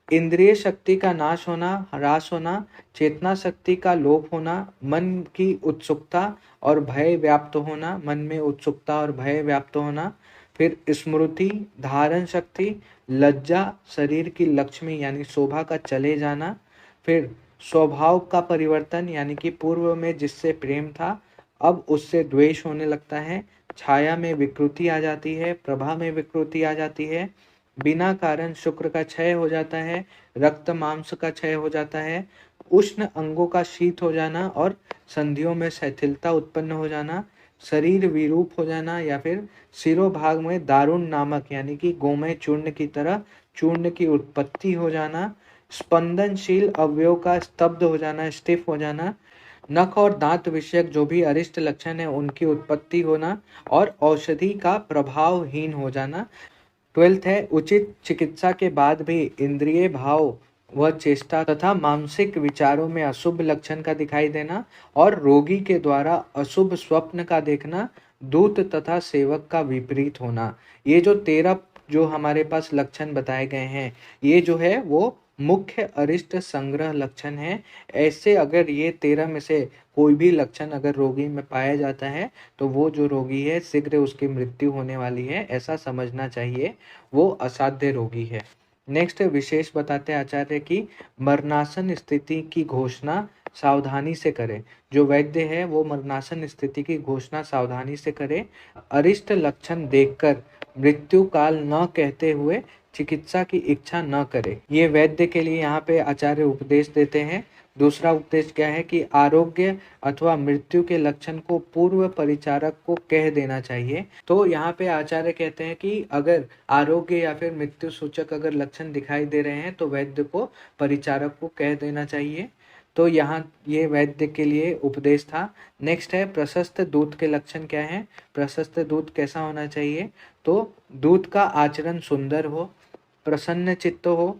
इंद्रिय शक्ति का नाश होना, ह्रास होना, चेतना शक्ति का लोप होना, मन की उत्सुकता और भय व्याप्त होना, मन में उत्सुकता और भय व्याप्त होना, फिर स्मृति, धारण शक्ति, लज्जा, शरीर की लक्ष्मी यानी शोभा का चले जाना, फिर स्वभाव का परिवर्तन यानी कि पूर्व में जिससे प्रेम था अब उससे द्वेष होने लगता है, छाया में विकृति आ जाती है, प्रभा में विकृति आ जाती है, बिना कारण शुक्र का क्षय हो जाता है, रक्त मांस का क्षय हो जाता है, उष्ण अंगों का शीत हो जाना और संधियों में शिथिलता उत्पन्न हो जाना, शरीर विरूप हो जाना या फिर सिरोभाग में दारुण नामक यानी कि गोमय चूर्ण की तरह चूर्ण की उत्पत्ति हो जाना, स्पंदनशील अवयव का स्तब्ध हो जाना, स्टिफ हो जाना, नख और दांत विषयक जो भी अरिष्ट लक्षण है उनकी उत्पत्ति होना और औषधि का प्रभावहीन हो जाना। 12th है उचित चिकित्सा के बाद भी इंद्रिय भाव व चेष्टा तथा मानसिक विचारों में अशुभ लक्षण का दिखाई देना और रोगी के द्वारा अशुभ स्वप्न का देखना, दूत तथा सेवक का विपरीत होना। ये जो 13 जो हमारे पास लक्षण बताए गए हैं, ये जो है वो मुख्य अरिष्ट संग्रह लक्षण है। ऐसे अगर ये 13 में से कोई भी लक्षण अगर रोगी में पाया जाता है तो वो जो रोगी है शीघ्र उसकी मृत्यु होने वाली है, ऐसा समझना चाहिए, वो असाध्य रोगी है। नेक्स्ट विशेष बताते हैं आचार्य की मरणासन स्थिति की घोषणा सावधानी से करे। जो वैद्य है वो मरणासन स्थिति की घोषणा सावधानी से करे, अरिष्ट लक्षण देखकर मृत्यु काल न कहते हुए चिकित्सा की इच्छा न करे। ये वैद्य के लिए यहाँ पे आचार्य उपदेश देते हैं। दूसरा उपदेश क्या है कि आरोग्य अथवा मृत्यु के लक्षण को पूर्व परिचारक को कह देना चाहिए। तो यहाँ पे आचार्य कहते हैं कि अगर आरोग्य या फिर मृत्यु सूचक अगर लक्षण दिखाई दे रहे हैं तो वैद्य को परिचारक को कह देना चाहिए। तो यहाँ ये वैद्य के लिए उपदेश था। नेक्स्ट है प्रशस्त दूत के लक्षण क्या है। प्रशस्त दूत कैसा होना चाहिए? तो दूत का आचरण सुंदर हो, प्रसन्न चित्त हो,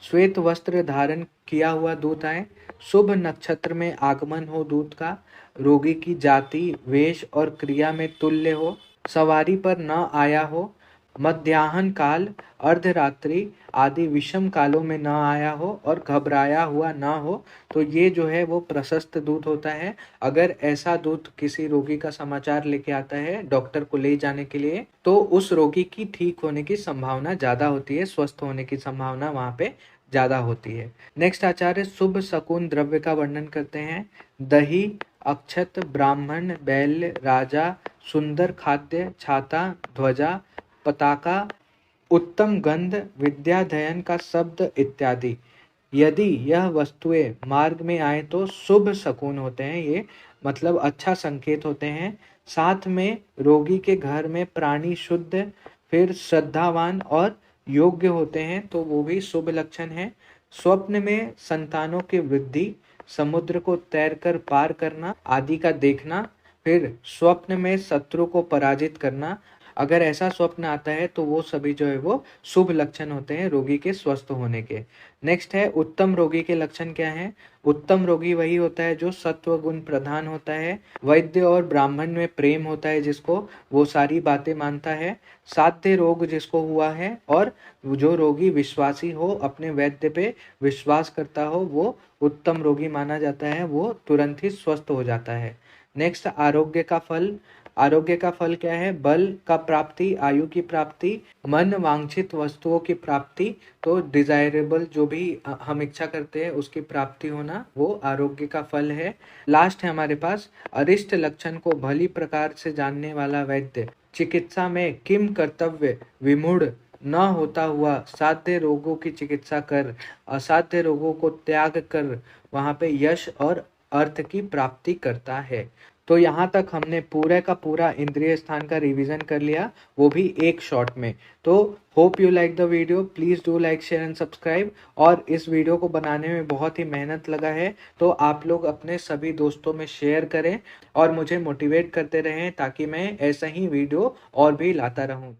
श्वेत वस्त्र धारण किया हुआ दूत आए, शुभ नक्षत्र में आगमन हो दूत का, रोगी की जाति, वेश और क्रिया में तुल्य हो, सवारी पर न आया हो, मध्याह्न काल, अर्धरात्रि आदि विषम कालों में न आया हो और घबराया हुआ न हो, तो ये जो है वो प्रशस्त दूत होता है। अगर ऐसा दूत किसी रोगी का समाचार लेके आता है डॉक्टर को ले जाने के लिए, तो उस रोगी की ठीक होने की संभावना ज्यादा होती है, स्वस्थ होने की संभावना वहां पे ज्यादा होती है। नेक्स्ट आचार्य शुभ शकुन द्रव्य का वर्णन करते हैं। दही, अक्षत, ब्राह्मण, बैल, राजा, सुंदर खाद्य, छाता, ध्वजा, पताका, उत्तम गंध, विद्याध्ययन का शब्द इत्यादि। यदि यह वस्तुएं मार्ग में आए तो शुभ शकुन होते हैं, ये मतलब अच्छा संकेत होते हैं। साथ में रोगी के घर में प्राणी शुद्ध, फिर श्रद्धावान और योग्य होते हैं, तो वो भी शुभ लक्षण है। स्वप्न में संतानों की वृद्धि, समुद्र को तैरकर पार करना आदि का देखना, फिर स्वप्न में शत्रु को पराजित करना, अगर ऐसा स्वप्न आता है तो वो सभी जो है वो शुभ लक्षण होते हैं रोगी के स्वस्थ होने के। नेक्स्ट है उत्तम रोगी के लक्षण क्या है। उत्तम रोगी वही होता है जो सत्व गुण प्रधान होता है, वैद्य और ब्राह्मण में प्रेम होता है जिसको, वो सारी बातें मानता है, साध्य रोग जिसको हुआ है, और जो रोगी विश्वासी हो, अपने वैद्य पे विश्वास करता हो, वो उत्तम रोगी माना जाता है, वो तुरंत ही स्वस्थ हो जाता है। नेक्स्ट आरोग्य का फल। आरोग्य का फल क्या है। बल का प्राप्ति, आयु की प्राप्ति, मन वांछित वस्तुओं की प्राप्ति, तो डिजायरेबल जो भी हम इच्छा करते हैं उसकी प्राप्ति होना, वो आरोग्य का फल है। लास्ट है हमारे पास अरिष्ट लक्षण को भली प्रकार से जानने वाला वैद्य चिकित्सा में किम कर्तव्य विमूढ़ न होता हुआ साध्य रोगों की चिकित्सा कर असाध्य रोगों को त्याग कर वहां पे यश और अर्थ की प्राप्ति करता है। तो यहाँ तक हमने पूरे का पूरा इंद्रिय स्थान का रिवीजन कर लिया, वो भी एक शॉट में। तो hope you like the video, please do like share and subscribe. और इस वीडियो को बनाने में बहुत ही मेहनत लगा है, तो आप लोग अपने सभी दोस्तों में शेयर करें और मुझे मोटिवेट करते रहें ताकि मैं ऐसा ही वीडियो और भी लाता रहूं।